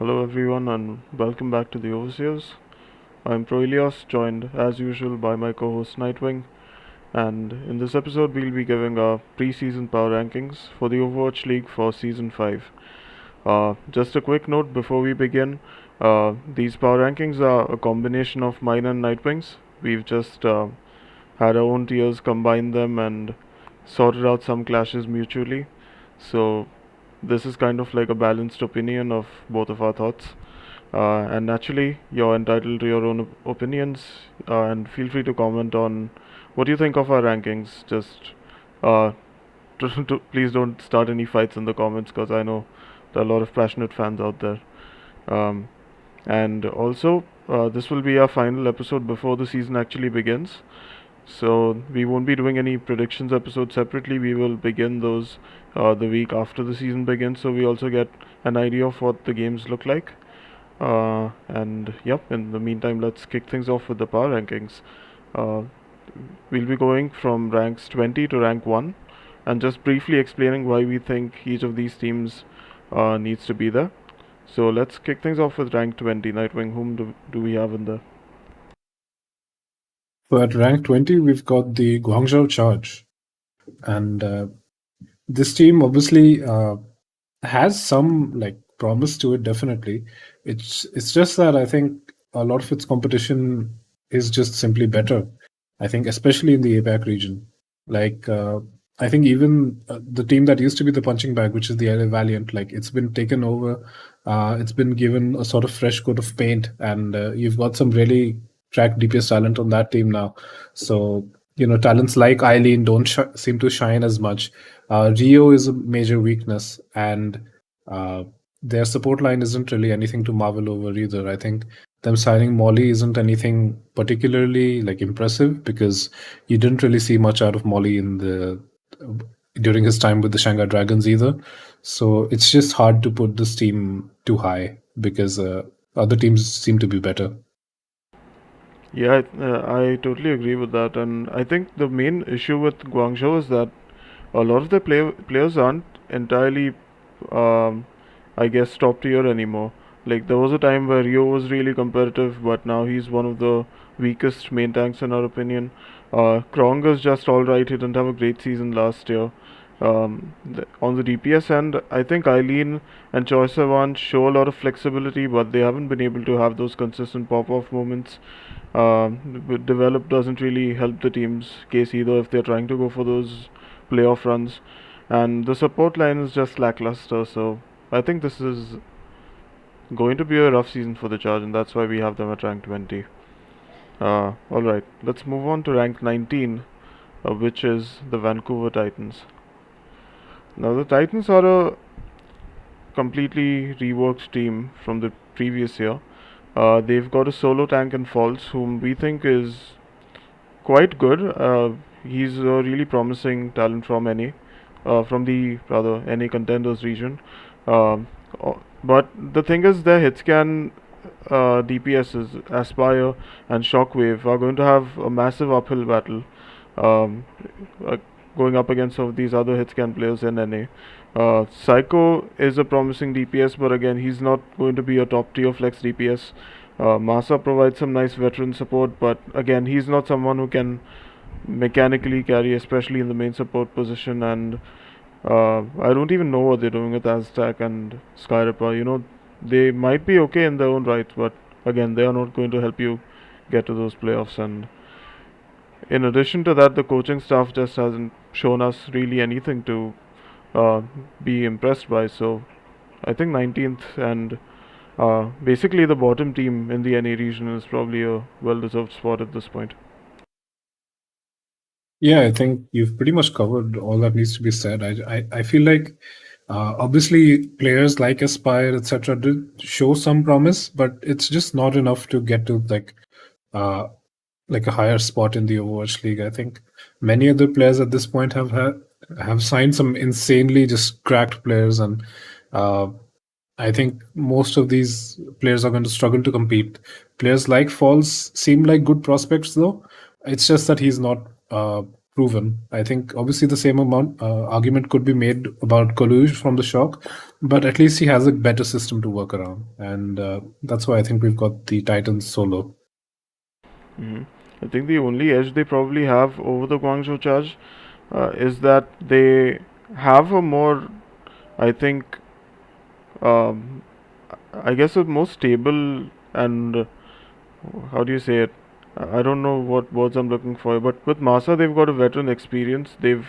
Hello everyone and welcome back to the OverSeers. I'm Proelios, joined as usual by my co-host Nightwing, and in this episode we'll be giving our pre-season power rankings for the Overwatch League for Season 5. Just a quick note before we begin, these power rankings are a combination of mine and Nightwing's. We've just had our own tiers, combined them and sorted out some clashes mutually. So this is kind of like a balanced opinion of both of our thoughts. And naturally, you're entitled to your own opinions, and feel free to comment on what you think of our rankings. Just uh, please don't start any fights in the comments because I know there are a lot of passionate fans out there. Um, and also, this will be our final episode before the season actually begins. So we won't be doing any predictions episodes separately. We will begin those the week after the season begins, so we also get an idea of what the games look like. And yep, in the meantime, let's kick things off with the power rankings. Uh, we'll be going from ranks 20 to rank 1 and just briefly explaining why we think each of these teams needs to be there. So let's kick things off with rank 20. Nightwing, whom do we have in there? So at rank 20, we've got the Guangzhou Charge. And this team obviously has some like promise to it, definitely. It's just that I think a lot of its competition is just simply better. I think, especially in the APAC region. Like, I think even the team that used to be the punching bag, which is the LA Valiant, like it's been taken over. It's been given a sort of fresh coat of paint, and you've got some really cracked DPS talent on that team now. So talents like Eileen don't seem to shine as much. Rio is a major weakness, and uh, their support line isn't really anything to marvel over either. I think them signing Molly isn't anything particularly like impressive because you didn't really see much out of Molly in the during his time with the Shanghai Dragons either. So it's just hard to put this team too high because other teams seem to be better. Yeah, I totally agree with that, and I think the main issue with Guangzhou is that a lot of the players aren't entirely, um, I guess, top tier anymore. Like there was a time where Rio was really competitive, but now he's one of the weakest main tanks in our opinion. Krong is just all right. He didn't have a great season last year. On the DPS end, I think Eileen and Choi Sawan show a lot of flexibility, but they haven't been able to have those consistent pop-off moments. Develop doesn't really help the team's case either if they're trying to go for those playoff runs, and the support line is just lackluster. So I think this is going to be a rough season for the Charge, and that's why we have them at rank 20. All right, let's move on to rank 19, which is the Vancouver Titans. Now the Titans are a completely reworked team from the previous year. They've got a solo tank in Falls, whom we think is quite good. He's a really promising talent from from the rather NA contenders region. Um, but the thing is, their hit scan DPSs, Aspire and Shockwave, are going to have a massive uphill battle. Um, uh, Going up against some of these other hit scan players in NA. Psycho is a promising DPS, but again, he's not going to be a top tier flex DPS. Masa provides some nice veteran support, but again, he's not someone who can mechanically carry, especially in the main support position. And I don't even know what they're doing with Aztec and Skyripper. They might be okay in their own right, but again, they are not going to help you get to those playoffs. And in addition to that, the coaching staff just hasn't shown us really anything to uh, be impressed by. So I think 19th and basically the bottom team in the NA region is probably a well-deserved spot at this point. Yeah, I think you've pretty much covered all that needs to be said. I feel like obviously players like Aspire, etc., did show some promise, but it's just not enough to get to uh, like a higher spot in the Overwatch League. I think many other players at this point have signed some insanely just cracked players, and uh, I think most of these players are going to struggle to compete. Players like Falls seem like good prospects, though. It's just that he's not proven. I think obviously the same amount argument could be made about Kaluj from the Shock, but at least he has a better system to work around, and that's why I think we've got the Titans solo. Hmm. I think the only edge they probably have over the Guangzhou Charge is that they have a more, I think, um, I guess a more stable and how do you say it? I don't know what words I'm looking for, but with Masa they've got a veteran experience. They've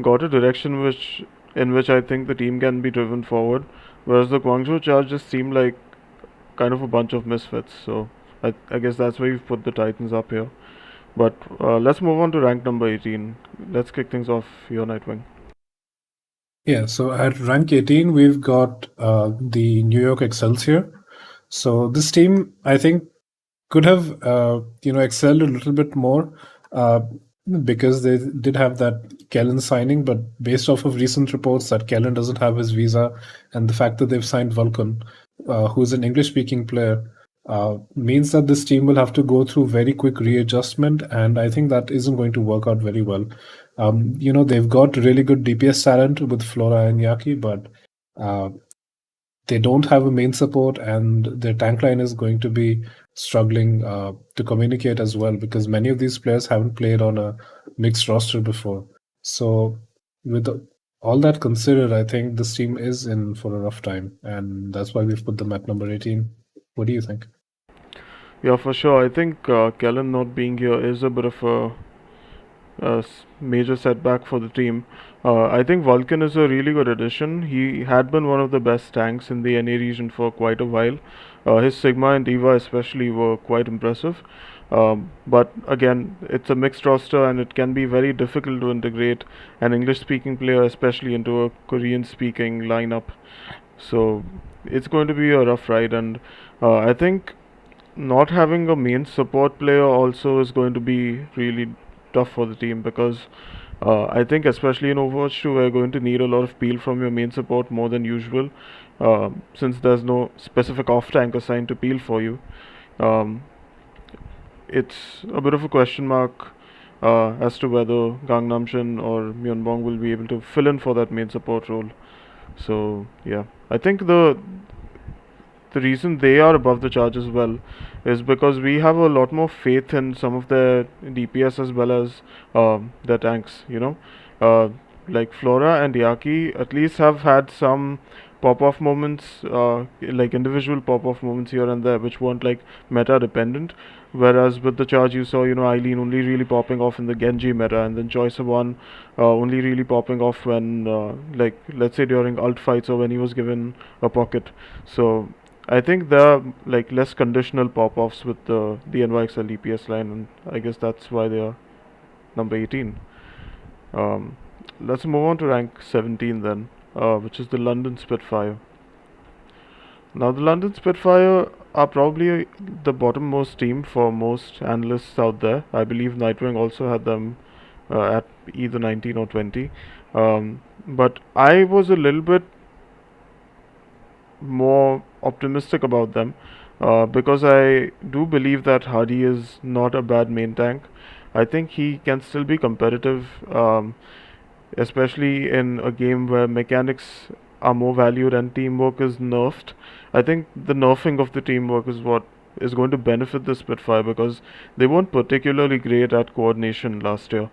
got a direction in which I think the team can be driven forward, whereas the Guangzhou Charge just seem like kind of a bunch of misfits. So I guess that's why we've put the Titans up here. But let's move on to rank number 18. Let's kick things off here, Nightwing. Yeah, so at rank 18, we've got the New York Excelsior. So this team, I think, could have excelled a little bit more uh, because they did have that Kellen signing, but based off of recent reports that Kellen doesn't have his visa and the fact that they've signed Vulcan, who's an English-speaking player, means that this team will have to go through very quick readjustment, and I think that isn't going to work out very well. They've got really good DPS talent with Flora and Yaki, but uh, they don't have a main support, and their tank line is going to be struggling to communicate as well because many of these players haven't played on a mixed roster before. So, with all that considered, I think this team is in for a rough time, and that's why we've put them at number 18. What do you think? Yeah, for sure. I think Kellen not being here is a bit of a major setback for the team. I think Vulcan is a really good addition. He had been one of the best tanks in the NA region for quite a while. His Sigma and Diva, especially, were quite impressive. But again, it's a mixed roster and it can be very difficult to integrate an English speaking player, especially into a Korean speaking lineup. So it's going to be a rough ride, and I think not having a main support player also is going to be really tough for the team because I think especially in Overwatch 2 we're going to need a lot of peel from your main support more than usual since there's no specific off tank assigned to peel for you. Um, it's a bit of a question mark as to whether Gangnam Shin or Myeonbong will be able to fill in for that main support role. So yeah, I think the reason they are above the charge as well is because we have a lot more faith in some of their DPS as well as their tanks. Uh, like Flora and Yaki at least have had some pop-off moments, like individual pop-off moments here and there, which weren't like meta dependent. Whereas with the charge, you saw, Eileen only really popping off in the Genji meta, and then Choice of One only really popping off when, like, let's say during ult fights or when he was given a pocket. So I think there are like less conditional pop-offs with the NYXL DPS line, and I guess that's why they are number 18. Um, let's move on to rank 17 then, which is the London Spitfire. Now, the London Spitfire are probably the bottommost team for most analysts out there. I believe Nightwing also had them at either 19 or 20. But I was a little bit more optimistic about them because I do believe that Hardy is not a bad main tank. I think he can still be competitive, especially in a game where mechanics are more valued and teamwork is nerfed. I think the nerfing of the teamwork is what is going to benefit the Spitfire because they weren't particularly great at coordination last year.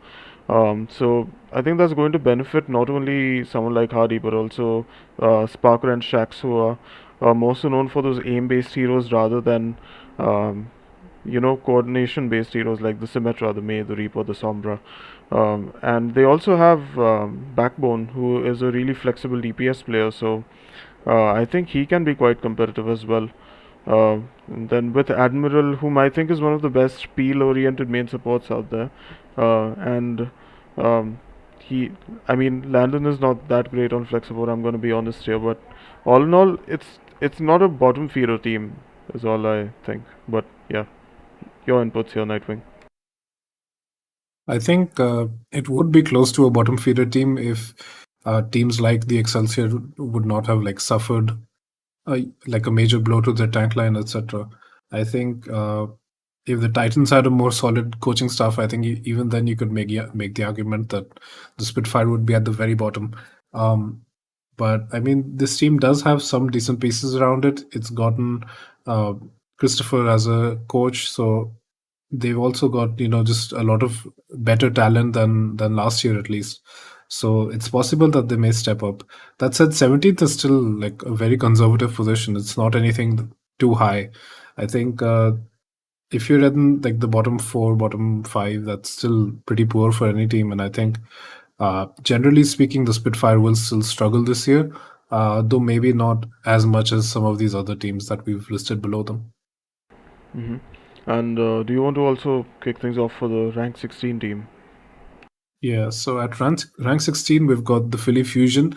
So I think that's going to benefit not only someone like Hardy but also Sparker and Shax, who are more so known for those aim-based heroes rather than coordination-based heroes like the Symmetra, the Mei, the Reaper, the Sombra. And they also have Backbone, who is a really flexible DPS player. So I think he can be quite competitive as well. And then with Admiral, whom I think is one of the best peel-oriented main supports out there, and um, he, I mean, Landon is not that great on flex support. I'm going to be honest here, but all in all, it's not a bottom feeder team, is all I think. But yeah, your inputs here, Nightwing. I think it would be close to a bottom feeder team if teams like the Excelsior would not have like suffered like a major blow to their tank line, etc. I think if the Titans had a more solid coaching staff, I think even then you could make the argument that the Spitfire would be at the very bottom. Um, but I mean, this team does have some decent pieces around it. It's gotten uh, Christopher as a coach, so they've also got just a lot of better talent than last year at least. So it's possible that they may step up. That said, 17th is still like a very conservative position. It's not anything too high. I think if you're in like the bottom four, bottom five, that's still pretty poor for any team. And I think, generally speaking, the Spitfire will still struggle this year, though maybe not as much as some of these other teams that we've listed below them. Hmm. And do you want to also kick things off for the rank 16 team? Yeah, so at rank 16, we've got the Philly Fusion,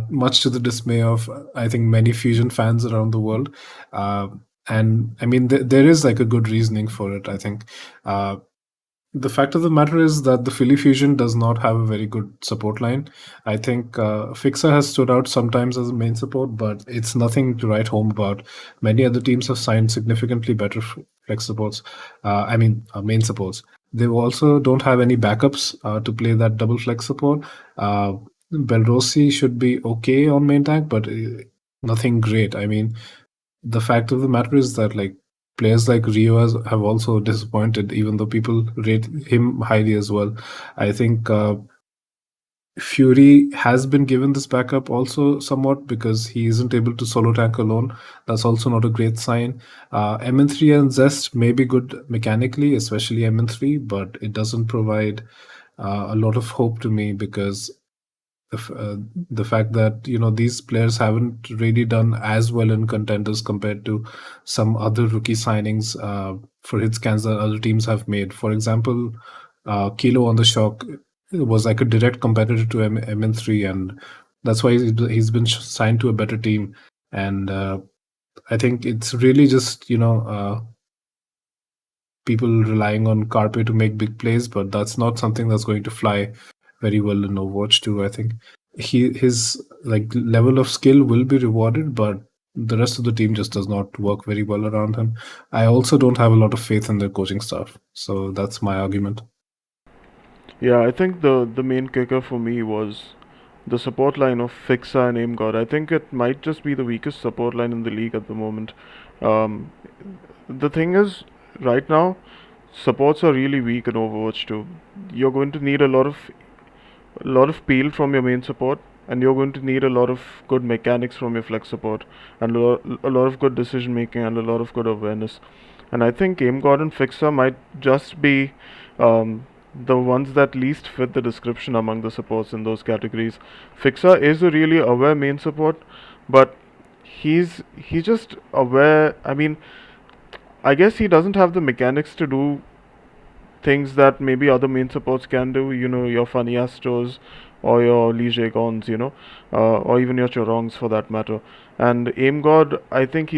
much to the dismay of, I think, many Fusion fans around the world. Uh, and I mean, there is like a good reasoning for it, I think. Uh, The fact of the matter is that the Philly Fusion does not have a very good support line. I think Fixer has stood out sometimes as a main support, but it's nothing to write home about. Many other teams have signed significantly better flex supports. Main supports. They also don't have any backups to play that double flex support. Uh, Belrossi should be okay on main tank, but nothing great. I mean, the fact of the matter is that like players like Rio have also disappointed, even though people rate him highly as well. I think Fury has been given this backup also somewhat because he isn't able to solo tank alone. That's also not a great sign. MN3 and Zest may be good mechanically, especially MN3, but it doesn't provide a lot of hope to me because the fact that these players haven't really done as well in contenders compared to some other rookie signings for hit scans that other teams have made. For example, Kilo on the Shock was like a direct competitor to MN3, and that's why he's been signed to a better team. And I think it's really just people relying on Carpe to make big plays, but that's not something that's going to fly very well in Overwatch 2. I think his like level of skill will be rewarded, but the rest of the team just does not work very well around him. I also don't have a lot of faith in their coaching staff, so that's my argument. Yeah, I think the main kicker for me was the support line of Fixa and AimGod. I think it might just be the weakest support line in the league at the moment. Um, the thing is, right now, supports are really weak in Overwatch 2. You're going to need a lot of peel from your main support, and you're going to need a lot of good mechanics from your flex support, and a lot of good decision making, and a lot of good awareness. And I think Game God and Fixer might just be the ones that least fit the description among the supports in those categories. Fixer is a really aware main support, but he's just aware. I mean, I guess he doesn't have the mechanics to do things that maybe other main supports can do, your funny astros or your Lee Gons, or even your Chorongs for that matter. And Aim God, I think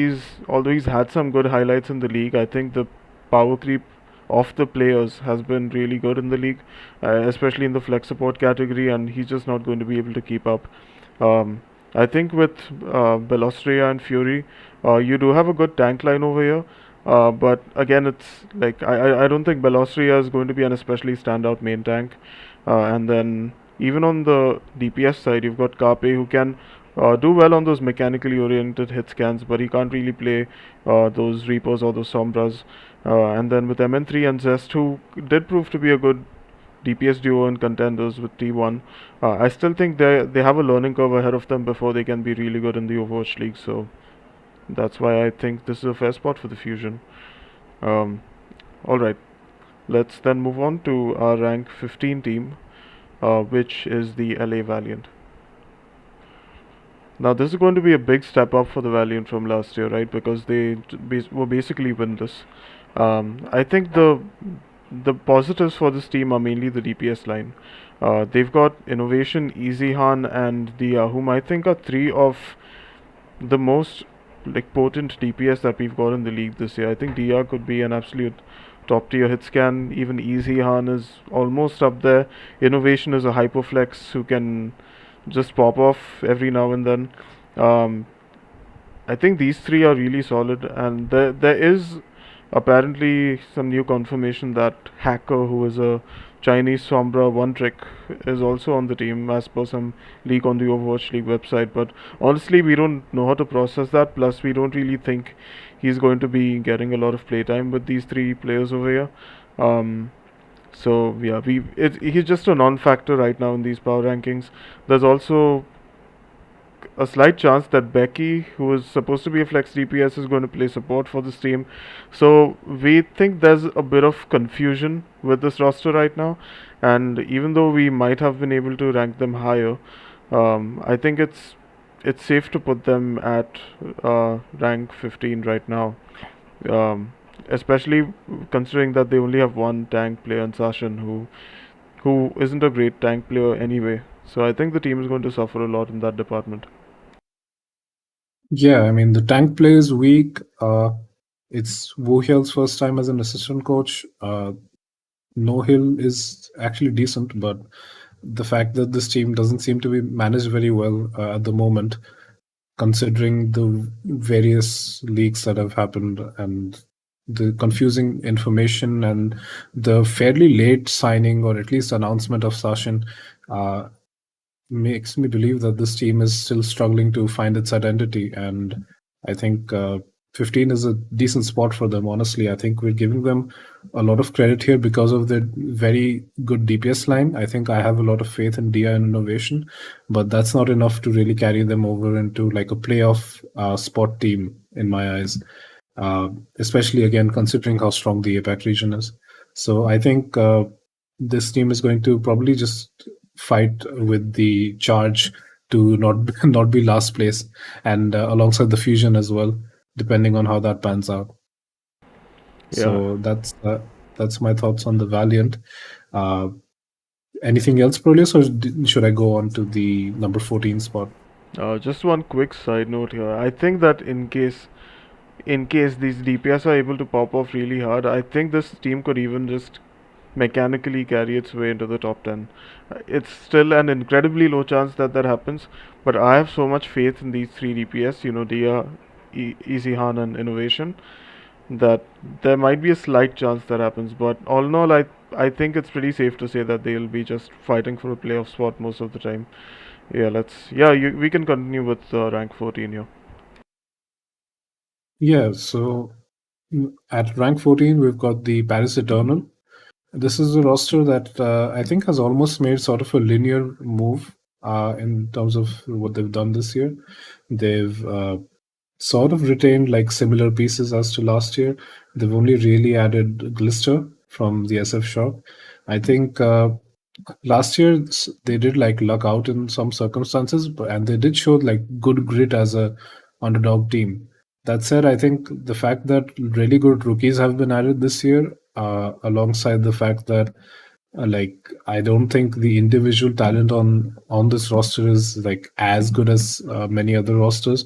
although he's had some good highlights in the league, I think the power creep of the players has been really good in the league, especially in the flex support category, and he's just not going to be able to keep up. Um, I think with Belostria and Fury, you do have a good tank line over here. But again, it's like I don't think Belostria is going to be an especially standout main tank. And then even on the DPS side, you've got Carpe who can do well on those mechanically oriented hit scans, but he can't really play those Reapers or those Sombras. And then with MN3 and Zest, who did prove to be a good DPS duo and contenders with T1. I still think they have a learning curve ahead of them before they can be really good in the Overwatch League. So that's why I think this is a fair spot for the Fusion. Um, all right, let's then move on to our rank 15 team, which is the LA Valiant. Now this is going to be a big step up for the Valiant from last year, right? Because they were basically winless. I think the positives for this team are mainly the DPS line. They've got Innovation, Easyhan, and Dia, whom I think are three of the most like potent DPS that we've got in the league this year. I think Dia could be an absolute top tier hit scan. Even Easyhan is almost up there. Innovation is a hyperflex who can just pop off every now and then. Um, I think these three are really solid, and there is apparently some new confirmation that Hacker, who is a Chinese Sombra one trick, is also on the team as per some leak on the Overwatch League website. But honestly, we don't know how to process that. Plus, we don't really think he's going to be getting a lot of playtime with these three players over here. Um, so yeah, he's just a non-factor right now in these power rankings. There's also a slight chance that Becky, who is supposed to be a flex DPS, is going to play support for this team. So we think there's a bit of confusion with this roster right now, and even though we might have been able to rank them higher, I think it's safe to put them at rank 15 right now. Um, Especially considering that they only have one tank player in Sashin who isn't a great tank player anyway. So I think the team is going to suffer a lot in that department. Yeah, I mean the tank play is weak. It's Wu Hyel's first time as an assistant coach. No Hill is actually decent, but the fact that this team doesn't seem to be managed very well at the moment, considering the various leaks that have happened and the confusing information and the fairly late signing or at least announcement of Sachin, uh, makes me believe that this team is still struggling to find its identity. And I think 15 is a decent spot for them. Honestly, I think we're giving them a lot of credit here because of their very good DPS line. I think I have a lot of faith in DI and innovation, but that's not enough to really carry them over into like a playoff spot team in my eyes. Especially again considering how strong the APAC region is. So I think this team is going to probably just fight with the charge to not not be last place, and alongside the fusion as well, depending on how that pans out. Yeah. So that's my thoughts on the Valiant. Uh, Anything else, Prolius, or should I go on to the number 14 spot? Just one quick side note here. I think that in case these DPS are able to pop off really hard, I think this team could even just mechanically carry its way into the top 10. It's still an incredibly low chance that that happens, but I have so much faith in these three DPS, Dia, Easy Han, and Innovation, that there might be a slight chance that happens. But all in all, I think it's pretty safe to say that they'll be just fighting for a playoff spot most of the time. We can continue with rank 14 here. Yeah, so at rank 14, we've got the Paris Eternal. This is a roster that I think has almost made sort of a linear move in terms of what they've done this year. They've sort of retained like similar pieces as to last year. They've only really added Glister from the SF shop. I think last year they did like luck out in some circumstances, and they did show like good grit as a underdog team. That said, I think the fact that really good rookies have been added this year, alongside the fact that like I don't think the individual talent on this roster is like as good as many other rosters,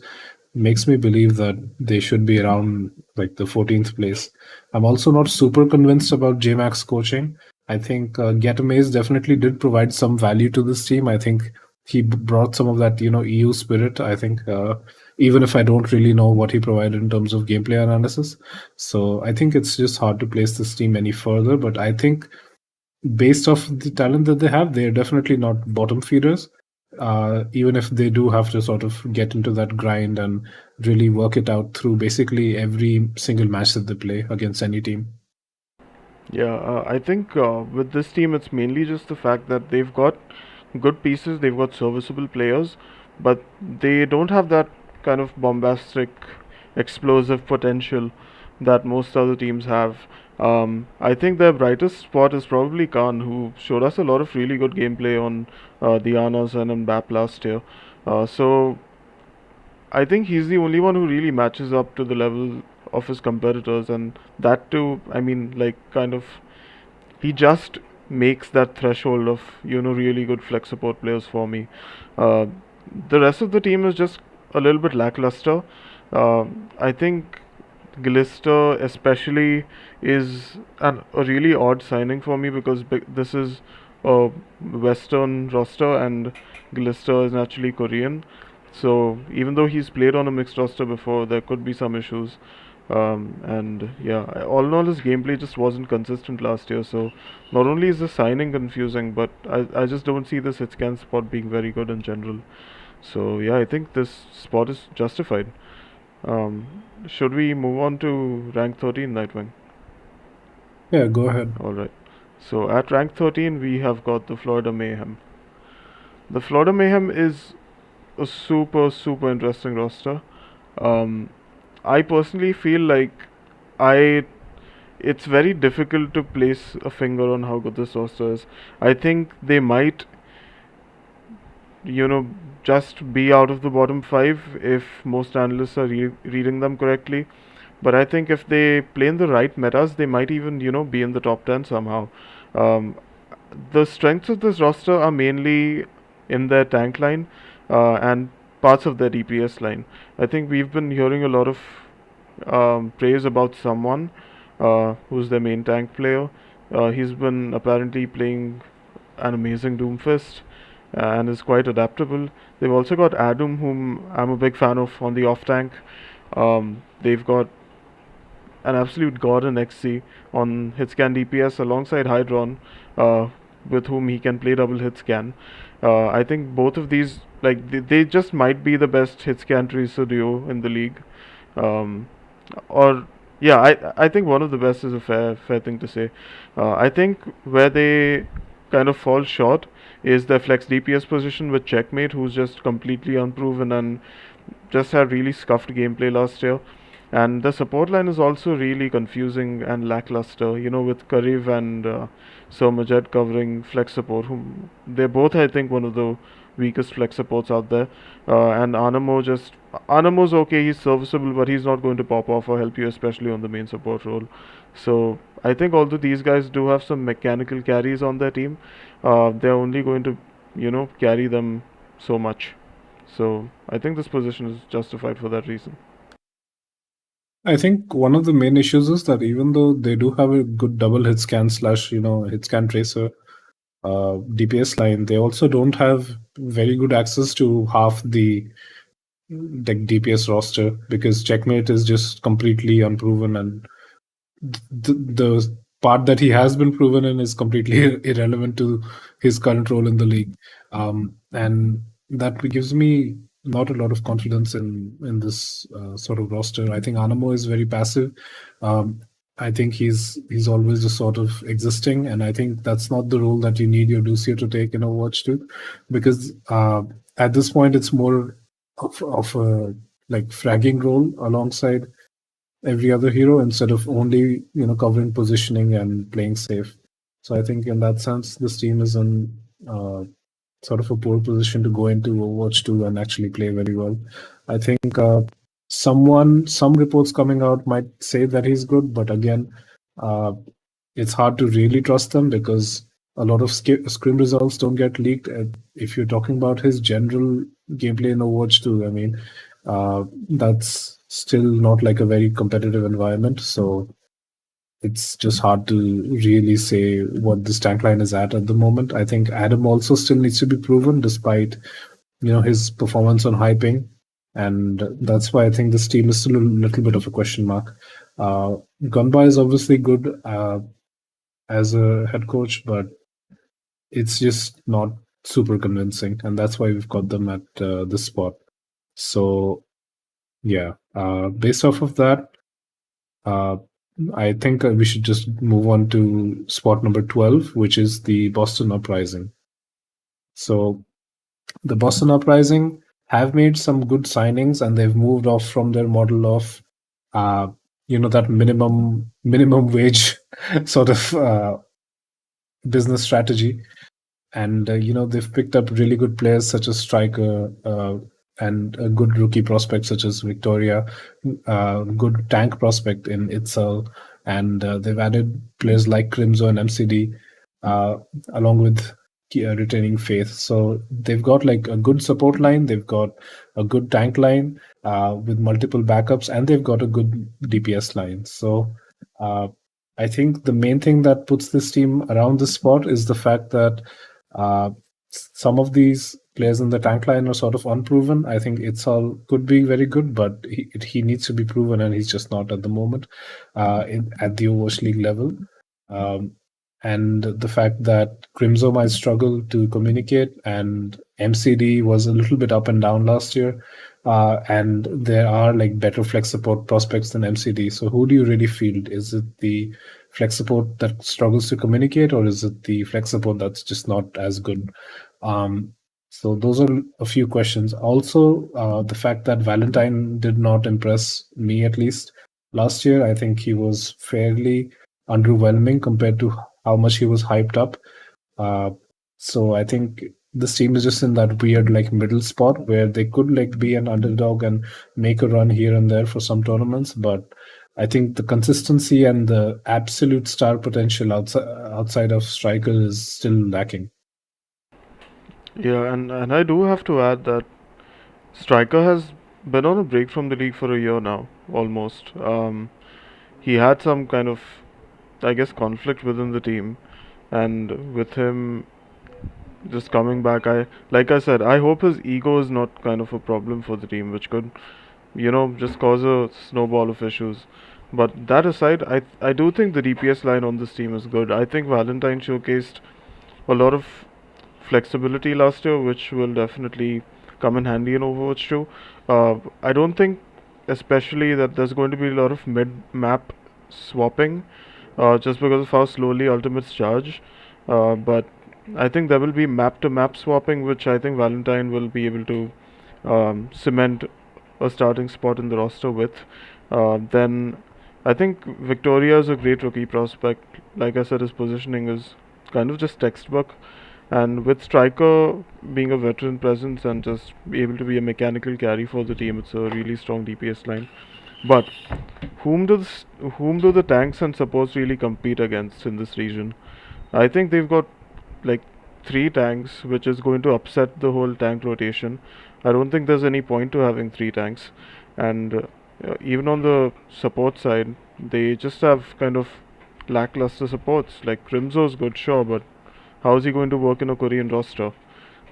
makes me believe that they should be around like the 14th place. I'm also not super convinced about JMax coaching. I think Getamaze definitely did provide some value to this team. I think he brought some of that, EU spirit. I think even if I don't really know what he provided in terms of gameplay analysis, so I think it's just hard to place this team any further. But I think based off the talent that they have, they're definitely not bottom feeders. Even if they do have to sort of get into that grind and really work it out through basically every single match that they play against any team. I think with this team, it's mainly just the fact that they've got good pieces, they've got serviceable players, but they don't have that kind of bombastic, explosive potential that most other teams have. I think their brightest spot is probably Khan, who showed us a lot of really good gameplay on the Anas and BAP last year. So I think he's the only one who really matches up to the level of his competitors, and that too, I mean, like, kind of, he just makes that threshold of really good flex support players for me. Uh, the rest of the team is just a little bit lackluster. Uh, I think Glister especially is a really odd signing for me because this is a Western roster and Glister is naturally Korean. So even though he's played on a mixed roster before, there could be some issues. And yeah, all in all, his gameplay just wasn't consistent last year. So not only is the signing confusing, but I just don't see this hit scan spot being very good in general. So yeah, I think this spot is justified. Should we move on to rank 13, Nightwing? Yeah, go ahead. All right. So at rank 13, we have got the Florida Mayhem. The Florida Mayhem is a super interesting roster. Um, I personally feel like I it's very difficult to place a finger on how good this roster is. I think they might, you know, just be out of the bottom five if most analysts are reading them correctly. But I think if they play in the right metas, they might even, be in the top 10 somehow. Um, the strengths of this roster are mainly in their tank line and parts of their DPS line. I think we've been hearing a lot of praise about someone who's their main tank player. He's been apparently playing an amazing Doomfist and is quite adaptable. They've also got Adam, whom I'm a big fan of on the off tank. They've got an absolute god in XC on hitscan DPS alongside Hydron, uh, with whom he can play double hitscan. I think both of these, like, they just might be the best hitscan tracer duo in the league. Um, or yeah, I think one of the best is a fair thing to say. I think where they kind of fall short is their flex DPS position with Checkmate, who's just completely unproven and just had really scuffed gameplay last year. And the support line is also really confusing and lackluster, with Kariv and Sir Majed covering flex support, whom they're both, I think, one of the weakest flex supports out there. And Anamo's okay, he's serviceable, but he's not going to pop off or help you, especially on the main support role. So I think although these guys do have some mechanical carries on their team, they're only going to, carry them so much. So I think this position is justified for that reason. I think one of the main issues is that even though they do have a good double hit scan slash, hit scan tracer DPS line, they also don't have very good access to half the like DPS roster because Checkmate is just completely unproven, and the part that he has been proven in is completely irrelevant to his current role in the league. And that gives me not a lot of confidence in this sort of roster. I think Anamo is very passive. Um, I think he's always just sort of existing, and I think that's not the role that you need your Lucio to take in Overwatch 2, because at this point it's more of a like fragging role alongside every other hero instead of only covering positioning and playing safe. So I think in that sense, this team is in uh, sort of a poor position to go into Overwatch 2 and actually play very well. I think some reports coming out might say that he's good, but again, uh, it's hard to really trust them because a lot of scrim results don't get leaked. If you're talking about his general gameplay in Overwatch 2, I mean, that's still not like a very competitive environment. So it's just hard to really say what this tank line is at the moment. I think Adam also still needs to be proven despite his performance on high ping, and that's why I think this team is still a little bit of a question mark. Gunba is obviously good as a head coach, but it's just not super convincing, and that's why we've got them at this spot. So yeah, based off of that, uh, I think we should just move on to spot number 12, which is the Boston Uprising. So the Boston Uprising have made some good signings, and they've moved off from their model of that minimum wage sort of business strategy. And they've picked up really good players such as Striker, and a good rookie prospect such as Victoria, good tank prospect in Itzel, and they've added players like Crimzo and MCD, uh, along with retaining Faith. So they've got like a good support line, they've got a good tank line with multiple backups, and they've got a good DPS line. So uh, I think the main thing that puts this team around this spot is the fact that some of these players in the tank line are sort of unproven. I think it's all could be very good, but he needs to be proven, and he's just not at the moment at the Overwatch League level. Um, and the fact that Crimzo might struggle to communicate, and MCD was a little bit up and down last year, and there are like better flex support prospects than MCD. So who do you really field? Is it the flex support that struggles to communicate, or is it the flex support that's just not as good? Um, so those are a few questions. Also, the fact that Valentine did not impress me at least last year. I think he was fairly underwhelming compared to how much he was hyped up. Uh, so I think this team is just in that weird like middle spot where they could like be an underdog and make a run here and there for some tournaments, but I think the consistency and the absolute star potential outside of Striker is still lacking. Yeah, and I do have to add that Striker has been on a break from the league for a year now, almost. He had some kind of, I guess, conflict within the team, and with him just coming back, like I said, I hope his ego is not kind of a problem for the team, which could, just cause a snowball of issues. But that aside, I do think the DPS line on this team is good. I think Valentine showcased a lot of flexibility last year, which will definitely come in handy in Overwatch 2. I don't think, especially, that there's going to be a lot of mid-map swapping, just because of how slowly ultimates charge. But I think there will be map-to-map swapping, which I think Valentine will be able to cement a starting spot in the roster with. Then I think Victoria is a great rookie prospect. Like I said, his positioning is kind of just textbook. And with Striker being a veteran presence and just be able to be a mechanical carry for the team, it's a really strong DPS line. But whom does whom do the tanks and supports really compete against in this region? I think they've got like three tanks, which is going to upset the whole tank rotation. I don't think there's any point to having three tanks, and even on the support side, they just have kind of lackluster supports. Like Crimso's good, sure, but how is he going to work in a Korean roster?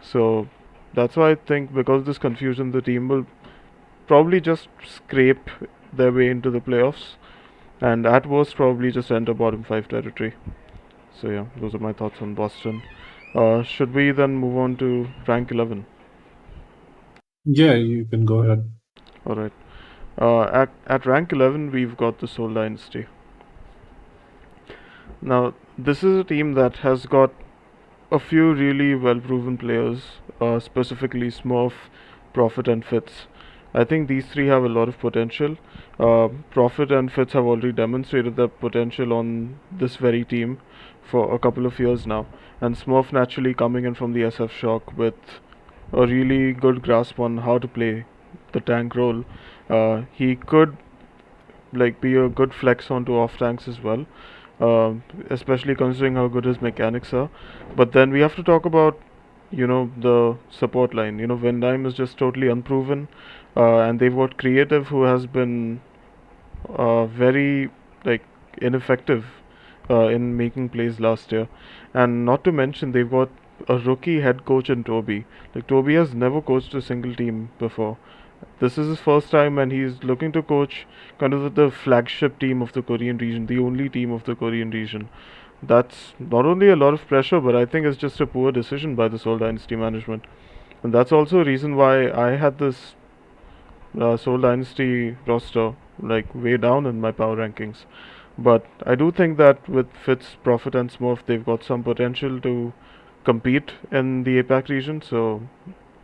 So that's why I think because of this confusion, the team will probably just scrape their way into the playoffs, and at worst probably just enter bottom five territory. So yeah, those are my thoughts on Boston. Should we then move on to rank 11? Yeah, you can go ahead. All right. At rank 11, we've got the Seoul Dynasty. Now, this is a team that has got a few really well proven players, specifically Smurf, Prophet, and Fitz. I think these three have a lot of potential. Prophet and Fitz have already demonstrated their potential on this very team for a couple of years now. And Smurf naturally coming in from the SF Shock with a really good grasp on how to play the tank role. He could like be a good flex onto off tanks as well, especially considering how good his mechanics are. But then we have to talk about the support line. Vendime is just totally unproven, and they've got Creative who has been very like ineffective in making plays last year, and not to mention they've got a rookie head coach in Toby. Like Toby has never coached a single team before. This is his first time, and he's looking to coach kind of the flagship team of the Korean region, the only team of the Korean region. That's not only a lot of pressure, but I think it's just a poor decision by the Seoul Dynasty management. And that's also a reason why I had this Seoul Dynasty roster like way down in my power rankings. But I do think that with Fitz, Prophet, and Smurf, they've got some potential to compete in the APAC region. So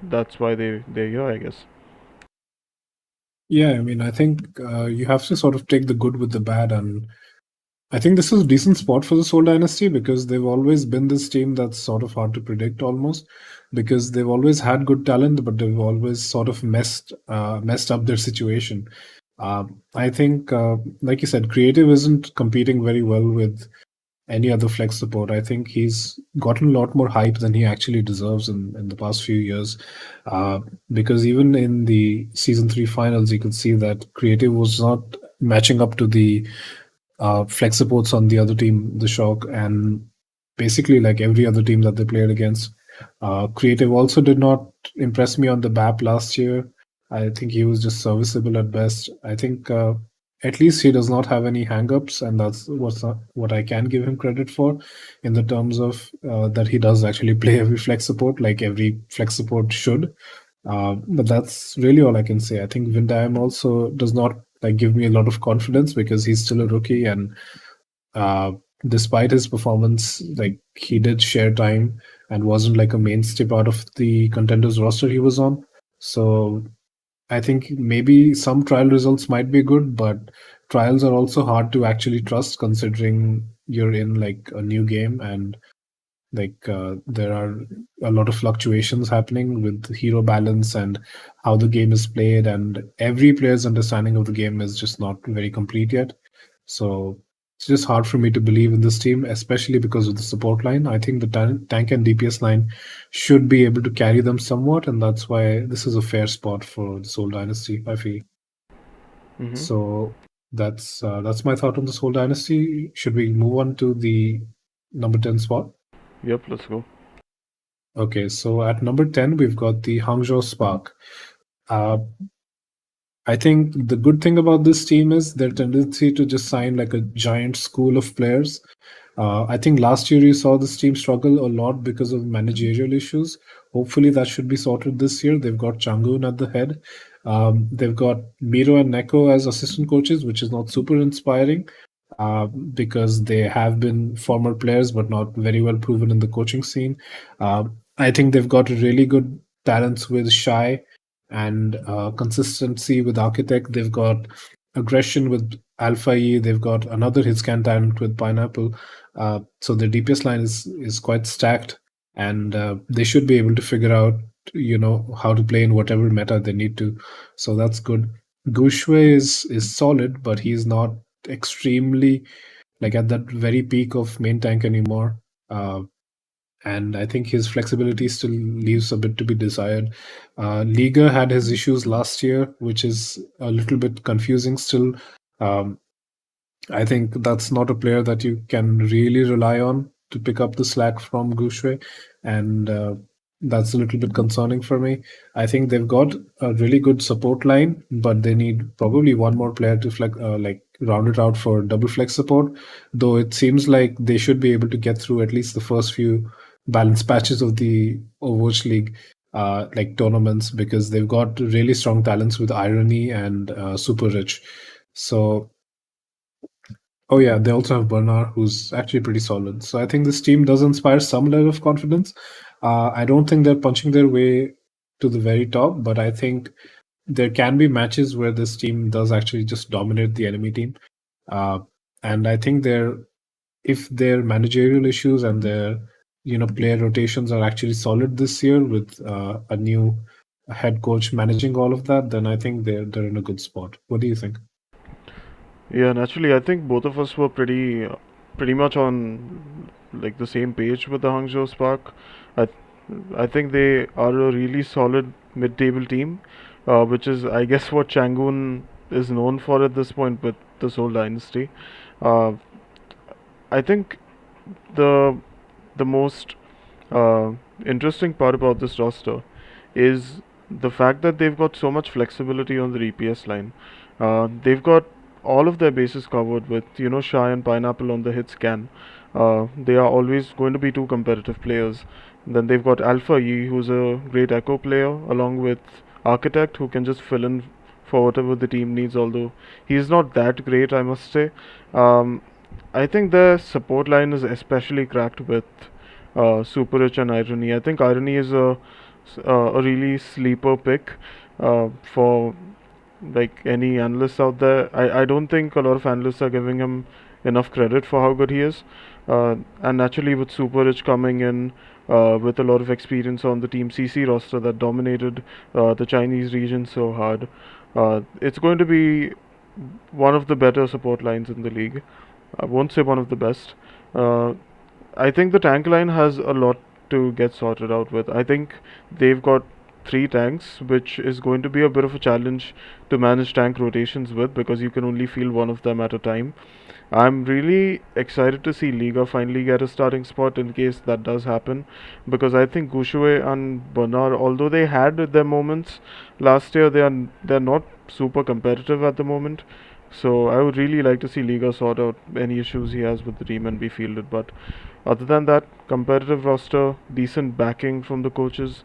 that's why they're here, I guess. Yeah, I mean, I think you have to sort of take the good with the bad, and I think this is a decent spot for the Seoul Dynasty because they've always been this team that's sort of hard to predict almost because they've always had good talent, but they've always sort of messed up their situation. I think, like you said, Creative isn't competing very well with any other flex support. I think he's gotten a lot more hype than he actually deserves in the past few years. Uh, because even in the season three finals, you could see that Creative was not matching up to the flex supports on the other team, the Shock, and basically like every other team that they played against. Creative also did not impress me on the BAP last year. I think he was just serviceable at best. I think at least he does not have any hang-ups, and that's what I can give him credit for, in the terms of that he does actually play every flex support like every flex support should. But that's really all I can say. I think Vindayam also does not like give me a lot of confidence because he's still a rookie, and uh, despite his performance, like he did share time and wasn't like a mainstay part of the contenders roster he was on. So I think maybe some trial results might be good, but trials are also hard to actually trust considering you're in like a new game, and like there are a lot of fluctuations happening with hero balance and how the game is played, and every player's understanding of the game is just not very complete yet. So it's just hard for me to believe in this team, especially because of the support line. I think the tank and DPS line should be able to carry them somewhat, and that's why this is a fair spot for the Soul Dynasty, I feel. Mm-hmm. So that's my thought on this whole dynasty. Should we move on to the number 10 spot? Yep, let's go. Okay, so at number 10, we've got the Hangzhou Spark. Uh, I think the good thing about this team is their tendency to just sign like a giant school of players. I think last year you saw this team struggle a lot because of managerial issues. Hopefully that should be sorted this year. They've got Changun at the head. They've got Miro and Neko as assistant coaches, which is not super inspiring because they have been former players but not very well proven in the coaching scene. I think they've got really good talents with Shy and consistency with Architect. They've got aggression with Alpha E. They've got another hitscan talent with Pineapple. So the DPS line is quite stacked, and they should be able to figure out how to play in whatever meta they need to. So that's good. Gushue is solid, but he's not extremely like at that very peak of main tank anymore. And I think his flexibility still leaves a bit to be desired. Liga had his issues last year, which is a little bit confusing still. Um, I think that's not a player that you can really rely on to pick up the slack from Gouche, and that's a little bit concerning for me. I think they've got a really good support line, but they need probably one more player to like round it out for double flex support. Though it seems like they should be able to get through at least the first few balance patches of the Overwatch League. Like tournaments, because they've got really strong talents with Irony and Super Rich. So oh yeah, they also have Bernard, who's actually pretty solid. So I think this team does inspire some level of confidence. I don't think they're punching their way to the very top, but I think there can be matches where this team does actually just dominate the enemy team. Uh, and I think if their managerial issues and their player rotations are actually solid this year with a new head coach managing all of that, then I think they're in a good spot. What do you think? Yeah, and actually, I think both of us were pretty much on like the same page with the Hangzhou Spark. I, I think they are a really solid mid-table team, which is, I guess, what Changun is known for at this point with the Seoul Dynasty. Uh, I think the the most interesting part about this roster is the fact that they've got so much flexibility on the EPS line. They've got all of their bases covered with Shy and Pineapple on the hit scan. They are always going to be two competitive players. Then they've got Alpha E, who's a great echo player, along with Architect, who can just fill in for whatever the team needs. Although he's not that great, I must say. Um, I think the support line is especially cracked with Super Rich and Irony. I think Irony is a really sleeper pick for like any analysts out there. I don't think a lot of analysts are giving him enough credit for how good he is. And naturally, with Super Rich coming in with a lot of experience on the Team CC roster that dominated the Chinese region so hard, it's going to be one of the better support lines in the league. I won't say one of the best. Uh, I think the tank line has a lot to get sorted out with. I think they've got three tanks, which is going to be a bit of a challenge to manage tank rotations with because you can only field one of them at a time. I'm really excited to see Liga finally get a starting spot in case that does happen, because I think Gushue and Bernard, although they had their moments last year, they're not super competitive at the moment. So I would really like to see Liga sort out any issues he has with the team and be fielded. But other than that, competitive roster, decent backing from the coaches,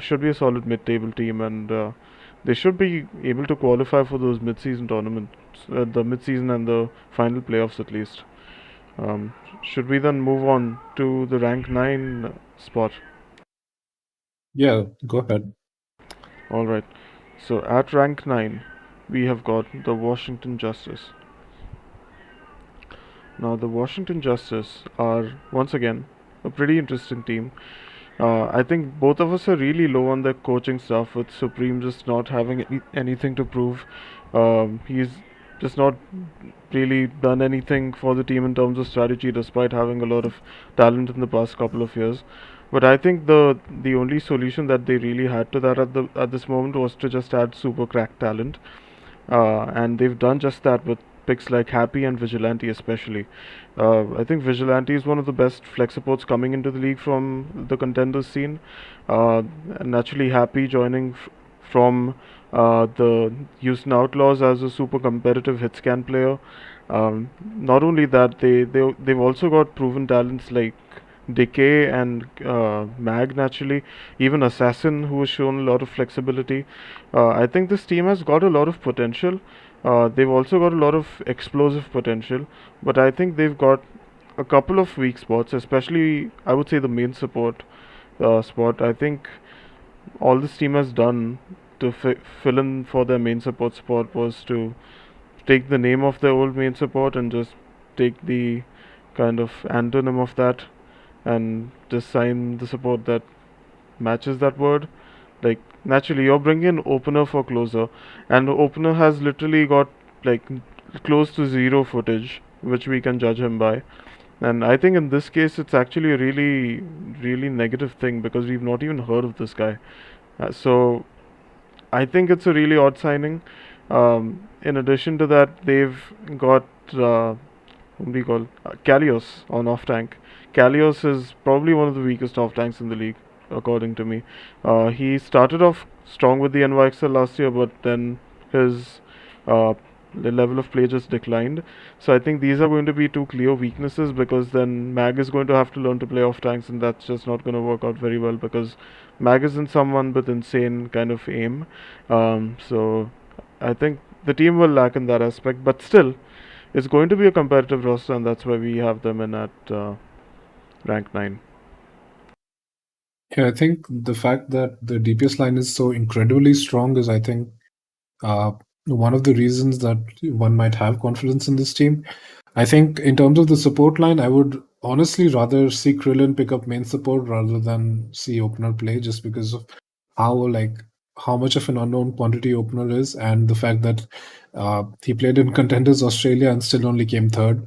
should be a solid mid-table team, and they should be able to qualify for those mid-season tournaments, the mid-season and the final playoffs at least. Um, should we then move on to the rank 9 spot? Yeah, go ahead. Alright, so at rank 9, we have got the Washington Justice. Now, the Washington Justice are once again a pretty interesting team. I think both of us are really low on the coaching stuff, with Supreme just not having anything to prove. He's just not really done anything for the team in terms of strategy, despite having a lot of talent in the past couple of years. But I think the only solution that they really had to that at this moment was to just add super crack talent, and they've done just that with picks like Happy and Vigilante, especially. I think Vigilante is one of the best flex supports coming into the league from the contenders scene. And naturally, Happy joining from the Houston Outlaws as a super competitive hit scan player. Not only that, they've also got proven talents like Decay and Mag, naturally, even Assassin, who has shown a lot of flexibility. I think this team has got a lot of potential. They've also got a lot of explosive potential, but I think they've got a couple of weak spots, especially I would say the main support spot. I think all this team has done to fill in for their main support spot was to take the name of their old main support and just take the kind of antonym of that and just sign the support that matches that word. Like, naturally, you're bringing an opener for closer, and the opener has literally got like close to zero footage, which we can judge him by. And I think in this case, it's actually a really, really negative thing because we've not even heard of this guy. So I think it's a really odd signing. In addition to that, they've got what do you call Kalios on off tank. Kalios is probably one of the weakest off tanks in the league, according to me. He started off strong with the NYXL last year, but then his uh, the level of play just declined. So I think these are going to be two clear weaknesses, because then Mag is going to have to learn to play off tanks, and that's just not going to work out very well because Mag isn't someone with insane kind of aim. So I think the team will lack in that aspect, but still, it's going to be a competitive roster, and that's why we have them in at rank 9. Yeah, I think the fact that the DPS line is so incredibly strong is, I think, uh, one of the reasons that one might have confidence in this team. I think in terms of the support line, I would honestly rather see Krillin pick up main support rather than see opener play, just because of how like how much of an unknown quantity opener is, and the fact that he played in contenders Australia and still only came third,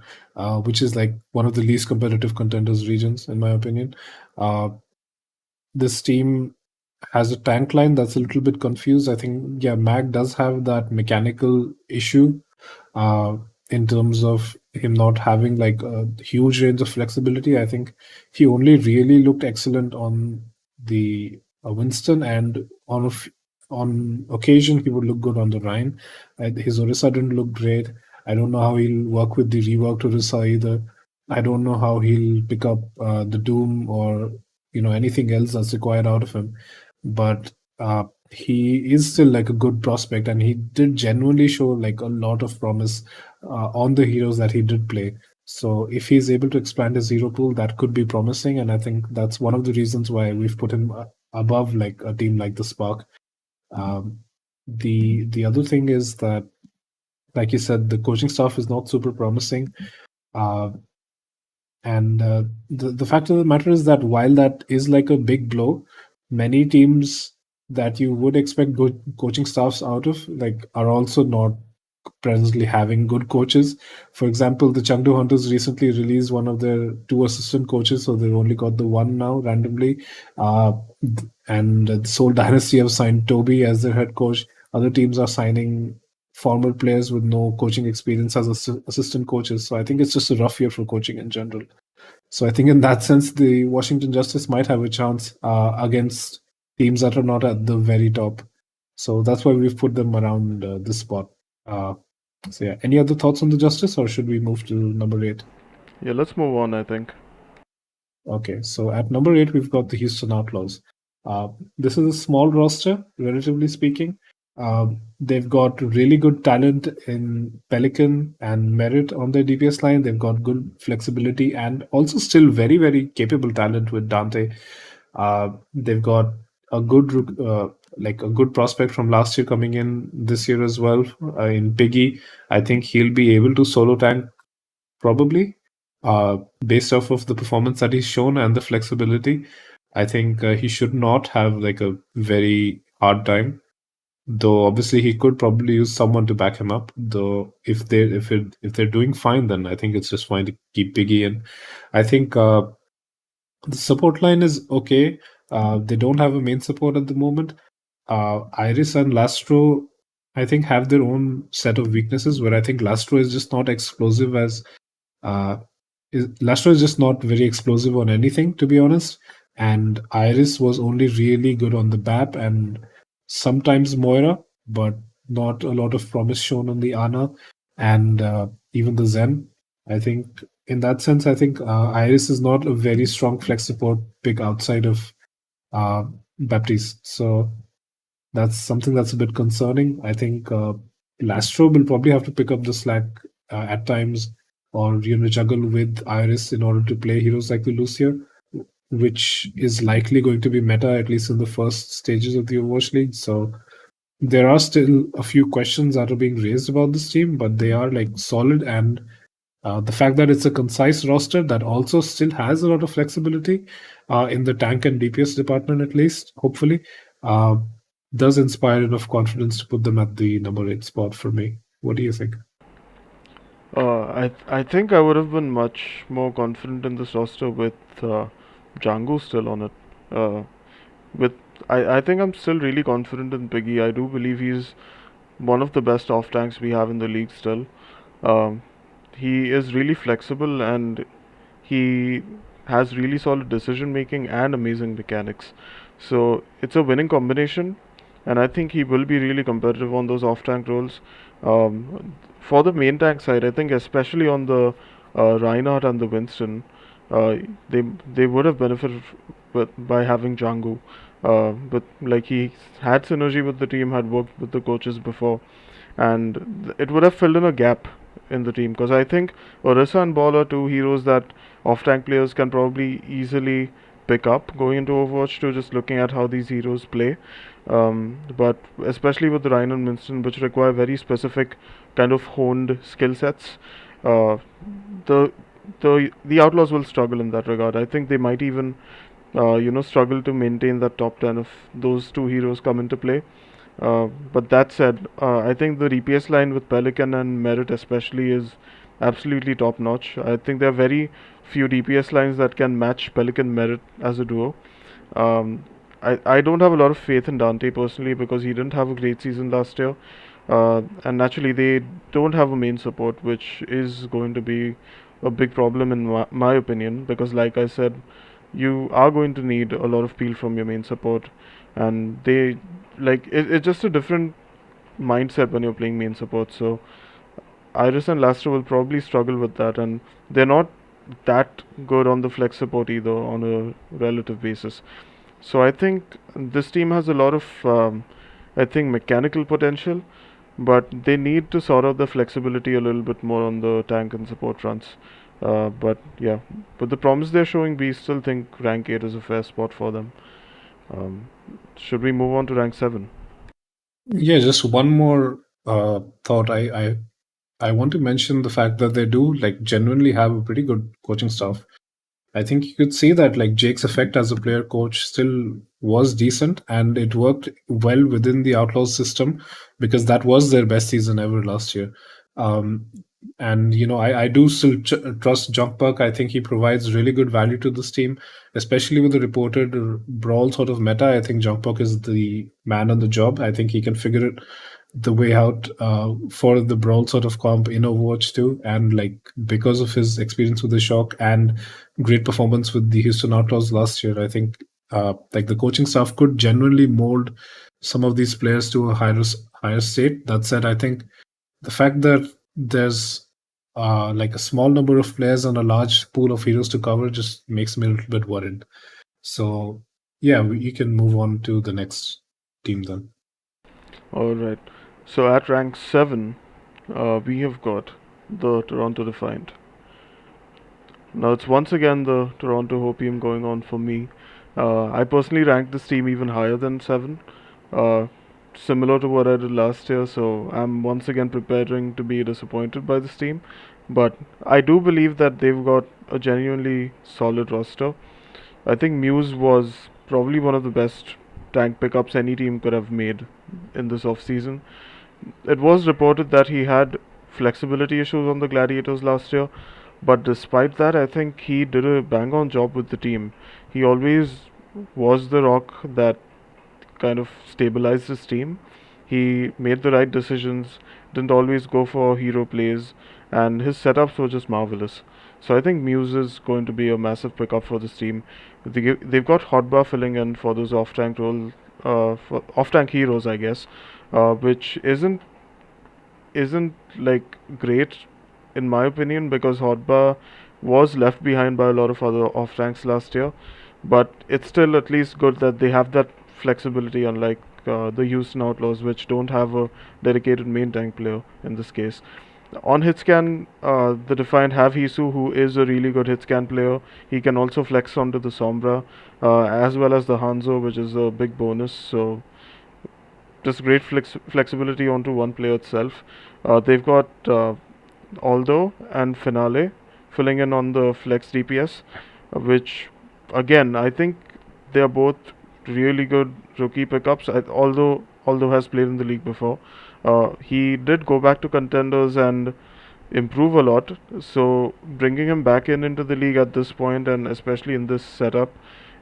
which is like one of the least competitive contenders regions in my opinion. Uh, this team has a tank line that's a little bit confused. I think, yeah, Mag does have that mechanical issue uh, in terms of him not having like a huge range of flexibility. I think he only really looked excellent on the Winston, and on occasion he would look good on the Rhine. His Orisa didn't look great. I don't know how he'll work with the reworked Orisa either. I don't know how he'll pick up the Doom or anything else that's required out of him. But he is still like a good prospect, and he did genuinely show like a lot of promise on the heroes that he did play. So if he's able to expand his hero pool, that could be promising, and I think that's one of the reasons why we've put him above like a team like the Spark. Um, the other thing is that, like you said, the coaching staff is not super promising. Uh, and the fact of the matter is that while that is like a big blow, many teams that you would expect good coaching staffs out of like are also not presently having good coaches. For example, the Chengdu Hunters recently released one of their two assistant coaches, so they've only got the one now randomly. And the Seoul Dynasty have signed Toby as their head coach. Other teams are signing former players with no coaching experience as assistant coaches. So I think it's just a rough year for coaching in general. So I think in that sense, the Washington Justice might have a chance against teams that are not at the very top. So that's why we've put them around this spot. Uh, so yeah, any other thoughts on the Justice, or should we move to number eight? Yeah, let's move on, I think. Okay, so at number eight, we've got the Houston Outlaws. Uh, this is a small roster, relatively speaking. They've got really good talent in Pelican and Merritt on their DPS line. They've got good flexibility and also still very, very capable talent with Dante. They've got a like a good prospect from last year coming in this year as well in Piggy. I think he'll be able to solo tank probably, based off of the performance that he's shown and the flexibility. I think he should not have like a very hard time. Though obviously he could probably use someone to back him up. Though if they're doing fine, then I think it's just fine to keep Biggie in. I think the support line is okay. They don't have a main support at the moment. Iris and Lastro, I think, have their own set of weaknesses. Where I think Lastro is just not explosive as uh, Lastro is just not very explosive on anything, to be honest. And Iris was only really good on the BAP and sometimes Moira, but not a lot of promise shown on the Ana and even the Zen. I think in that sense, I think Iris is not a very strong flex support pick outside of uh, Baptiste. So that's something that's a bit concerning. I think Lastro will probably have to pick up the slack at times, or juggle with Iris in order to play heroes like the Lucia, which is likely going to be meta at least in the first stages of the Overwatch League. So there are still a few questions that are being raised about this team, but they are like solid, and the fact that it's a concise roster that also still has a lot of flexibility in the tank and DPS department, at least, hopefully, uh, does inspire enough confidence to put them at the number eight spot for me. What do you think? I think I would have been much more confident in this roster with Django still on it. Uh, with I think I'm still really confident in Piggy. I do believe he's one of the best off tanks we have in the league still. Um, he is really flexible and he has really solid decision making and amazing mechanics. So it's a winning combination, and I think he will be really competitive on those off tank roles. For the main tank side, I think especially on the Reinhardt and the Winston, uh, they they would have benefited by having Django. But like he had synergy with the team, had worked with the coaches before, and it would have filled in a gap in the team because I think Orisa and Ball are two heroes that off-tank players can probably easily pick up going into Overwatch to just looking at how these heroes play. But especially with Ryan and Winston, which require very specific kind of honed skill sets, uh, the the Outlaws will struggle in that regard. I think they might even struggle to maintain that top 10 if those two heroes come into play. But that said, I think the DPS line with Pelican and Merit especially is absolutely top notch. I think there are very few DPS lines that can match Pelican Merit as a duo. Um, I don't have a lot of faith in Dante personally because he didn't have a great season last year. And naturally, they don't have a main support, which is going to be a big problem in my opinion. Because, like I said, you are going to need a lot of peel from your main support, and it's just a different mindset when you're playing main support. So Iris and Lastra will probably struggle with that, and they're not that good on the flex support either on a relative basis. So I think this team has a lot of, I think, mechanical potential, but they need to sort out the flexibility a little bit more on the tank and support fronts. But yeah, with the promise they're showing, we still think rank 8 is a fair spot for them. Um, should we move on to rank 7? Yeah, just one more thought. I want to mention the fact that they do like genuinely have a pretty good coaching staff. I think you could see that like Jake's effect as a player coach still was decent and it worked well within the Outlaws system because that was their best season ever last year. Um, and I do still trust Jungkook. I think he provides really good value to this team, especially with the reported brawl sort of meta. I think Jungkook is the man on the job. I think he can figure it the way out for the brawl sort of comp in Overwatch 2. And like because of his experience with the Shock and great performance with the Houston Outlaws last year, I think like the coaching staff could genuinely mold some of these players to a higher state. That said, I think the fact that there's like a small number of players and a large pool of heroes to cover just makes me a little bit worried. So yeah, you can move on to the next team then. Alright. So at rank 7, we have got the Toronto Defiant. Now it's once again the Toronto Hopium going on for me. I personally ranked this team even higher than 7, uh, similar to what I did last year, so I'm once again preparing to be disappointed by this team. But I do believe that they've got a genuinely solid roster. I think Muse was probably one of the best tank pickups any team could have made in this offseason. It was reported that he had flexibility issues on the Gladiators last year, but despite that, I think he did a bang on job with the team. He always was the rock that kind of stabilized his team. He made the right decisions, didn't always go for hero plays, and his setups were just marvelous. So I think Muse is going to be a massive pickup for this team. They've got Hotbar filling in for those off-tank role, for off-tank heroes, I guess, which isn't like great in my opinion because Hotba was left behind by a lot of other off ranks last year, but it's still at least good that they have that flexibility, unlike the Houston Outlaws, which don't have a dedicated main tank player in this case. On hitscan, the Defiant have Hisu, who is a really good hitscan player. He can also flex onto the Sombra, as well as the Hanzo, which is a big bonus. So just great flexibility onto one player itself. They've got Aldo and Finale filling in on the flex DPS, which again I think they are both really good rookie pickups. Although has played in the league before, he did go back to contenders and improve a lot. So bringing him back in into the league at this point and especially in this setup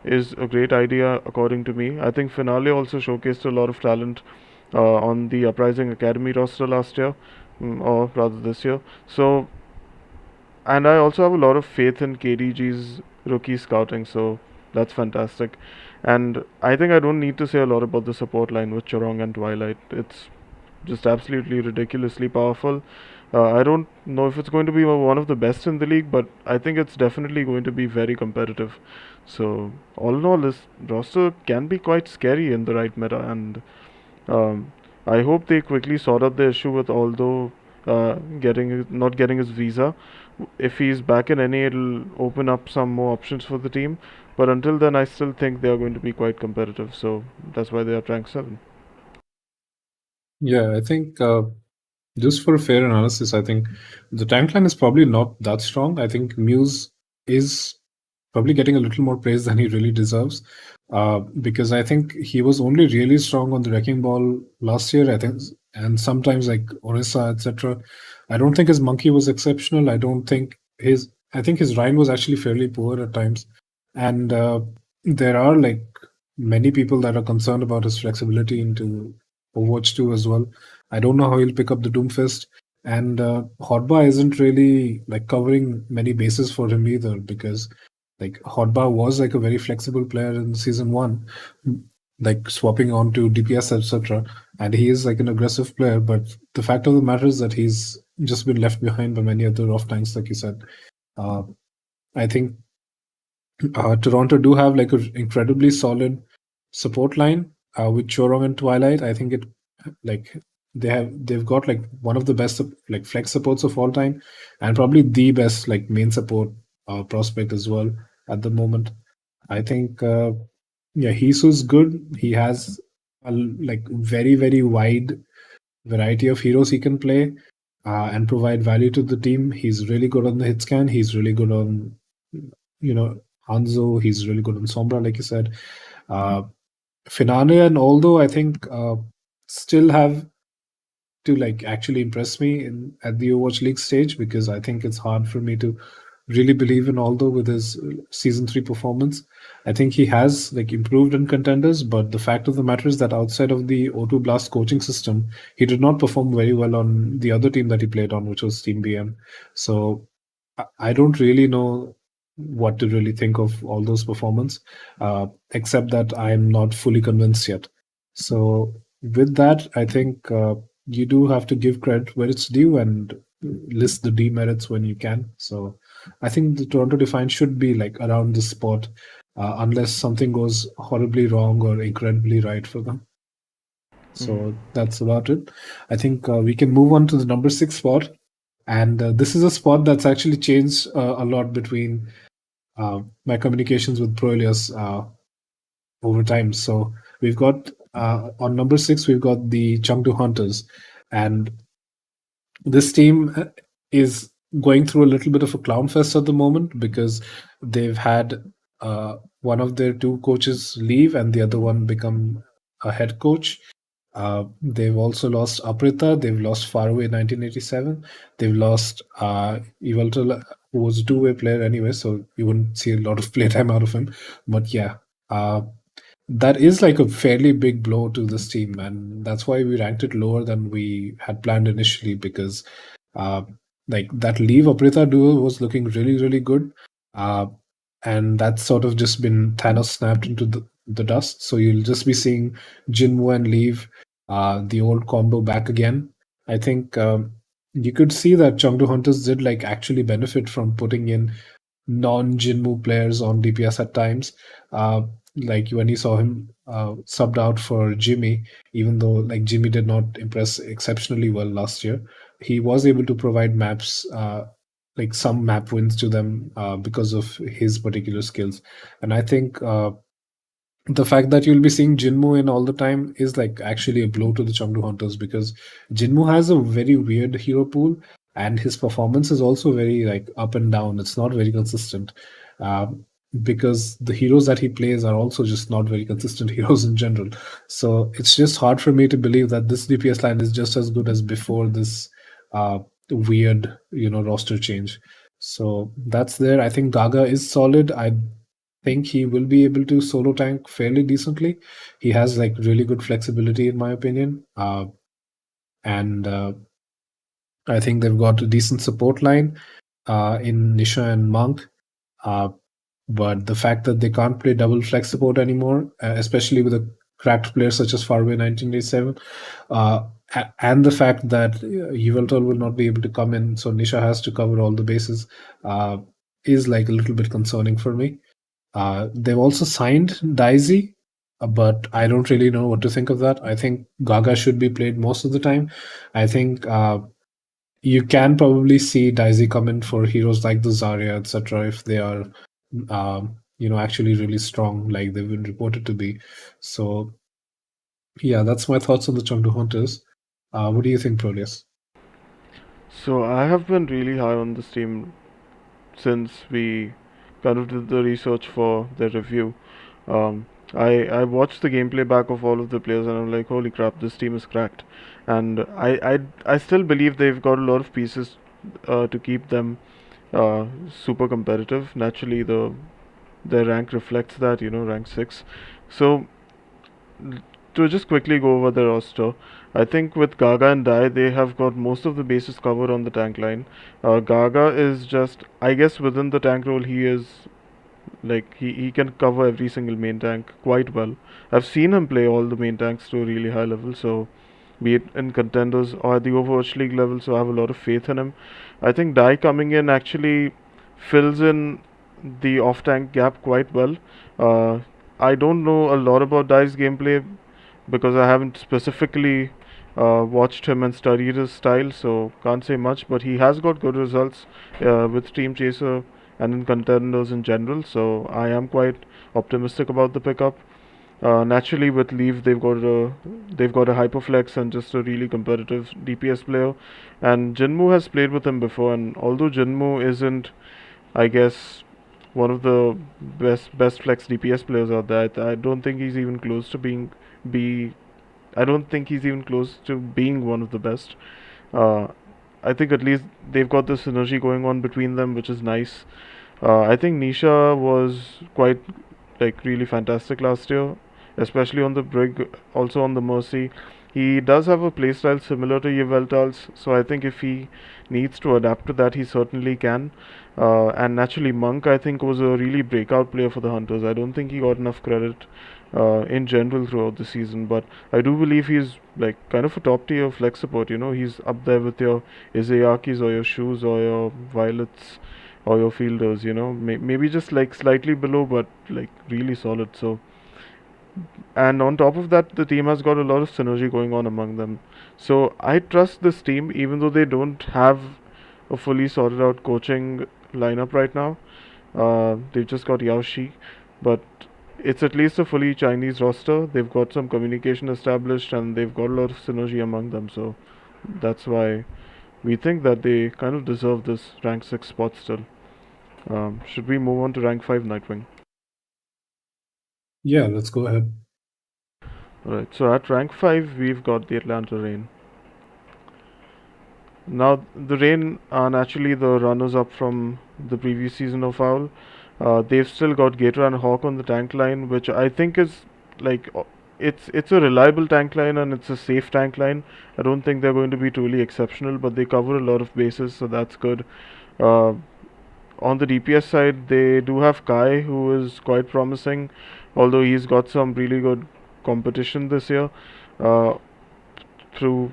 is a great idea according to me. I think Finale also showcased a lot of talent on the Uprising Academy roster last year, or rather this year. So, and I also have a lot of faith in KDG's rookie scouting, so that's fantastic. And I think I don't need to say a lot about the support line with Chorong and Twilight. It's just absolutely ridiculously powerful. I don't know if it's going to be one of the best in the league, but I think it's definitely going to be very competitive. So, all in all, this roster can be quite scary in the right meta, and um, I hope they quickly sort out the issue with Aldo not getting his visa. If he's back in NA, it'll open up some more options for the team. But until then, I still think they are going to be quite competitive. So that's why they are ranked 7. Yeah, I think just for a fair analysis, I think the tank line is probably not that strong. I think Muse is probably getting a little more praise than he really deserves. Because I think he was only really strong on the Wrecking Ball last year, I think, and sometimes like Orisa, etc. I don't think his monkey was exceptional. I think his Rhine was actually fairly poor at times. And there are like many people that are concerned about his flexibility into Overwatch 2 as well. I don't know how he'll pick up the Doomfist. And Hotba isn't really like covering many bases for him either because like Hotba was like a very flexible player in season one, like swapping on to DPS, etc. And he is like an aggressive player, but the fact of the matter is that he's just been left behind by many other off tanks, like you said. Uh, I think Toronto do have like an incredibly solid support line with Chorong and Twilight. I think it like they've got like one of the best like flex supports of all time, and probably the best like main support prospect as well at the moment. I think yeah, Hisu's good. He has a like very wide variety of heroes he can play and provide value to the team. He's really good on the hit scan. He's really good on you know Hanzo. He's really good on Sombra, like you said. Finane and Aldo, I think, still have to like actually impress me in at the Overwatch League stage, because I think it's hard for me to really believe in Aldo with his season 3 performance. I think he has like improved in contenders, but the fact of the matter is that outside of the O2 Blast coaching system, he did not perform very well on the other team that he played on, which was Team BM. So I don't really know what to really think of all those performance, except that I'm not fully convinced yet. So with that, I think you do have to give credit where it's due and list the demerits when you can. So I think the Toronto Defiant should be like around this spot, unless something goes horribly wrong or incredibly right for them. Mhm. So that's about it. I think we can move on to the number 6 spot. And this is a spot that's actually changed a lot between my communications with Pro Elias over time. So we've got on number 6, we've got the Chengdu Hunters. And this team is going through a little bit of a clown fest at the moment, because they've had one of their two coaches leave and the other one become a head coach. They've also lost Aprita. They've lost Faraway 1987. They've lost Ivaltal, who was a two-way player anyway, so you wouldn't see a lot of playtime out of him. But yeah, uh, that is like a fairly big blow to this team, and that's why we ranked it lower than we had planned initially. Because uh, like that Leave Aprita duo was looking really, really good, uh, and that's sort of just been Thanos snapped into the dust. So you'll just be seeing Jinwoo and Leave, the old combo back again. I think you could see that Chengdu Hunters did like actually benefit from putting in non-Jinmu players on DPS at times. Like when you saw him subbed out for Jimmy, even though like Jimmy did not impress exceptionally well last year, he was able to provide maps, like some map wins to them because of his particular skills. And I think the fact that you'll be seeing Jinmu in all the time is like actually a blow to the Chengdu Hunters, because Jinmu has a very weird hero pool and his performance is also very like up and down. It's not very consistent. Because the heroes that he plays are also just not very consistent heroes in general. So it's just hard for me to believe that this DPS line is just as good as before this uh, weird, roster change. So that's there. I think Gaga is solid. I think he will be able to solo tank fairly decently. He has like really good flexibility, in my opinion. And I think they've got a decent support line in Nisha and Monk. Uh, but the fact that they can't play double flex support anymore, especially with a cracked player such as Farway 1987, and the fact that Yveltal will not be able to come in, so Nisha has to cover all the bases, uh, is like a little bit concerning for me. They've also signed Daisy, but I don't really know what to think of that. I think Gaga should be played most of the time. I think you can probably see Daisy come in for heroes like the Zarya, etc., if they are, actually really strong, like they've been reported to be. So, yeah, that's my thoughts on the Chengdu Hunters. What do you think, Proteus? So I have been really high on this team since we kind of did the research for the review. Um, I watched the gameplay back of all of the players and I'm like, holy crap, this team is cracked. And I still believe they've got a lot of pieces to keep them super competitive. Naturally, their rank reflects that, rank 6. So to just quickly go over the roster, I think with Gaga and Dai, they have got most of the bases covered on the tank line. Gaga is just, I guess, within the tank role, he is like he can cover every single main tank quite well. I've seen him play all the main tanks to a really high level, so be it in contenders or at the Overwatch League level, so I have a lot of faith in him. I think Dai coming in actually fills in the off tank gap quite well. Uh, I don't know a lot about Dai's gameplay because I haven't specifically watched him and studied his style, so can't say much. But he has got good results with Team Chaser and in contenders in general, so I am quite optimistic about the pickup. Naturally, with Leaf, they've got a hyperflex and just a really competitive DPS player, and Jinmu has played with him before. And although Jinmu isn't, I guess, one of the best flex DPS players out there. I don't think he's even close to be. I don't think he's even close to being one of the best. Uh, I think at least they've got this synergy going on between them, which is nice. I think Nisha was quite like really fantastic last year, especially on the Brig, also on the Mercy. He does have a playstyle similar to Yveltal's, so I think if he needs to adapt to that, he certainly can. And naturally, Monk I think was a really breakout player for the Hunters. I don't think he got enough credit in general throughout the season, but I do believe he's like kind of a top tier flex support. You know, he's up there with your Izayakis or your Shoes or your Violets or your fielders, you know, maybe just like slightly below, but like really solid. So, and on top of that, the team has got a lot of synergy going on among them. So, I trust this team, even though they don't have a fully sorted out coaching lineup right now. They've just got Yaoshi, but it's at least a fully Chinese roster. They've got some communication established, and they've got a lot of synergy among them. So, that's why we think that they kind of deserve this rank 6 spot still. Should we move on to rank 5 Nightwing? Yeah, let's go ahead. Alright, so at rank 5, we've got the Atlanta Rain. Now, the Rain are naturally the runners up from the previous season of Owl. They've still got Gator and Hawk on the tank line, which I think is like it's a reliable tank line and it's a safe tank line. I don't think they're going to be truly exceptional, but they cover a lot of bases, so that's good. Uh, on the DPS side, they do have Kai, who is quite promising, although he's got some really good competition this year uh, through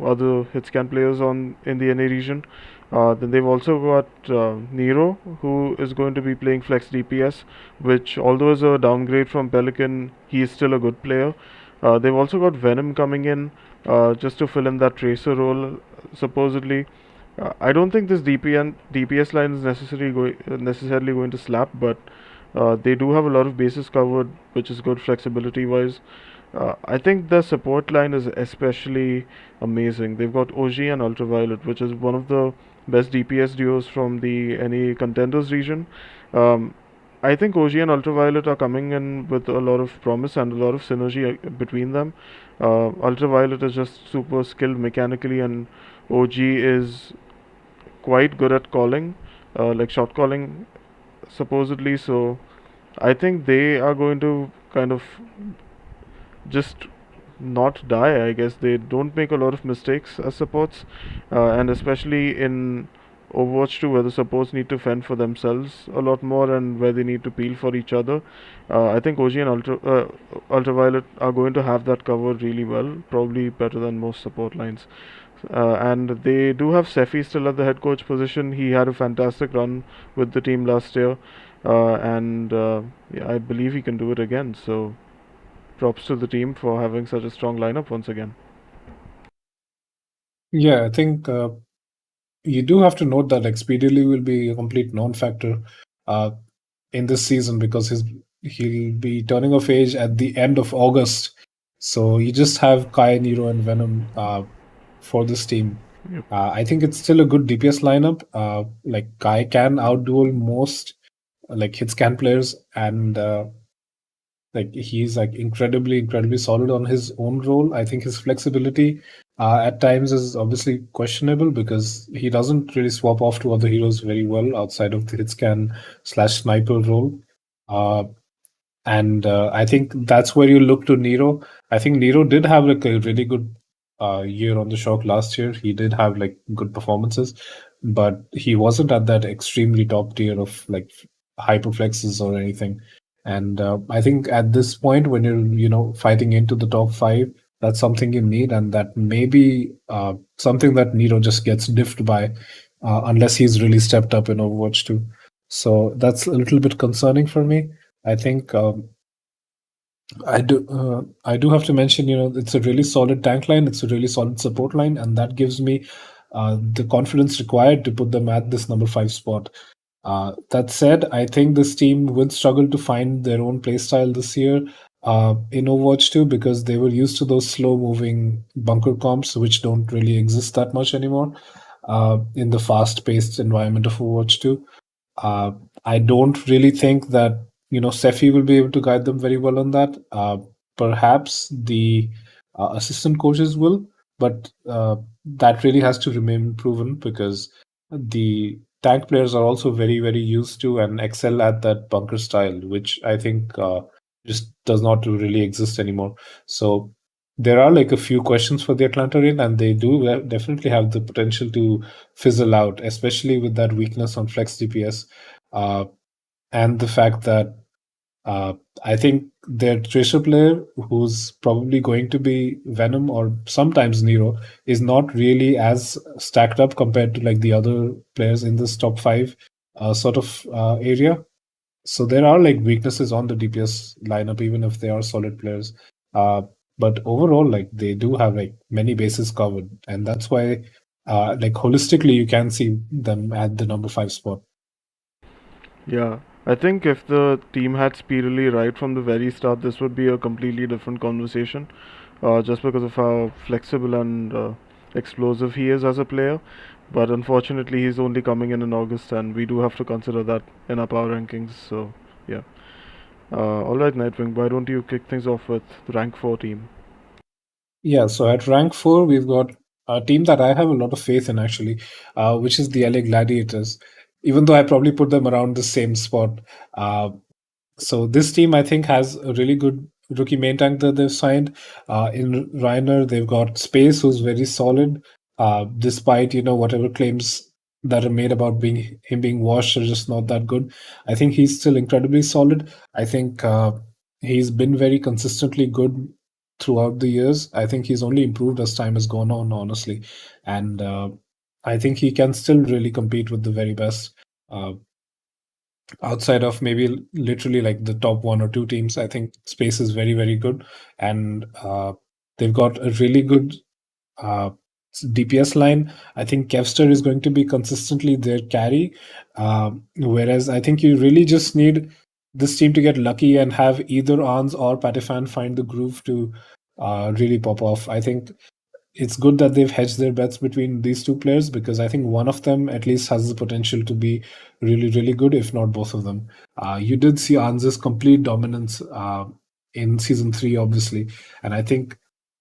other hitscan players on in the NA region. Then they've also got Nero, who is going to be playing flex DPS, which although is a downgrade from Pelican, he is still a good player. They've also got Venom coming in just to fill in that tracer role, supposedly. I don't think this DPS line is necessarily going to slap, but they do have a lot of bases covered, which is good flexibility wise. I think the support line is especially amazing. They've got OG and Ultraviolet, which is one of the best DPS duos from the any contenders region. Um, I think OG and Ultraviolet are coming in with a lot of promise and a lot of synergy between them. Ultraviolet is just super skilled mechanically, and OG is quite good at calling, like shot calling, supposedly. So I think they are going to kind of just not die. I guess they don't make a lot of mistakes as supports, and especially in Overwatch 2, where the supports need to fend for themselves a lot more and where they need to peel for each other. I think OG and Ultraviolet are going to have that covered really well, probably better than most support lines. And they do have Sefi still at the head coach position. He had a fantastic run with the team last year, and yeah, I believe he can do it again. So props to the team for having such a strong lineup once again. Yeah, I think you do have to note that Expediently will be a complete non-factor uh, in this season because he'll be turning of age at the end of August. So you just have Kai, Nero, and Venom for this team. Yep. I think it's still a good DPS lineup. Like Kai can outduel most like hit scan players, and like he's like incredibly solid on his own role. I think his flexibility at times is obviously questionable because he doesn't really swap off to other heroes very well outside of the hit scan slash sniper role. Uh, and I think that's where you look to Nero. I think Nero did have like a really good year on the shock last year. He did have like good performances, but he wasn't at that extremely top tier of like hyperflexes or anything. And I think at this point, when you're fighting into the top five, that's something you need, and that may be something that Nero just gets diffed by, unless he's really stepped up in Overwatch 2. So that's a little bit concerning for me. I think I do have to mention, it's a really solid tank line. It's a really solid support line, and that gives me the confidence required to put them at this number 5 spot. That said, I think this team will struggle to find their own playstyle this year in Overwatch 2 because they were used to those slow moving bunker comps, which don't really exist that much anymore in the fast paced environment of Overwatch 2. Uh, I don't really think that Sefi will be able to guide them very well on that. Perhaps the assistant coaches will, but that really has to remain proven because the tank players are also very very used to and excel at that bunker style, which I think just does not really exist anymore. So there are like a few questions for the Atlanta Rain, and they do definitely have the potential to fizzle out, especially with that weakness on flex DPS, uh, and the fact that uh, I think their Tracer player, who's probably going to be Venom or sometimes Nero, is not really as stacked up compared to like the other players in this top five sort of area. So there are like weaknesses on the DPS lineup, even if they are solid players. Uh, but overall, like they do have like many bases covered, and that's why, like holistically, you can see them at the number five spot. Yeah, I think if the team had Speedily right from the very start, this would be a completely different conversation. Just because of how flexible and explosive he is as a player. But unfortunately, he's only coming in August, and we do have to consider that in our power rankings. So, yeah. All right, Nightwing. Why don't you kick things off with the rank 4 team? Yeah, so at rank four, we've got a team that I have a lot of faith in actually, which is the LA Gladiators. Even though I probably put them around the same spot, uh, so this team, I think, has a really good rookie main tank that they've signed. In Reiner, they've got Space, who's very solid, despite whatever claims that are made about being him being washed are just not that good. I think he's still incredibly solid. I think he's been very consistently good throughout the years. I think he's only improved as time has gone on, honestly, and I think he can still really compete with the very best. Uh, Outside of maybe literally like the top one or two teams, I think Space is very, very good. And they've got a really good uh, DPS line. I think Kevster is going to be consistently their carry. Whereas I think you really just need this team to get lucky and have either Ans or Patifan find the groove to really pop off. I think it's good that they've hedged their bets between these two players because I think one of them at least has the potential to be really, really good, if not both of them. You did see Ans's complete dominance in season three, obviously, and I think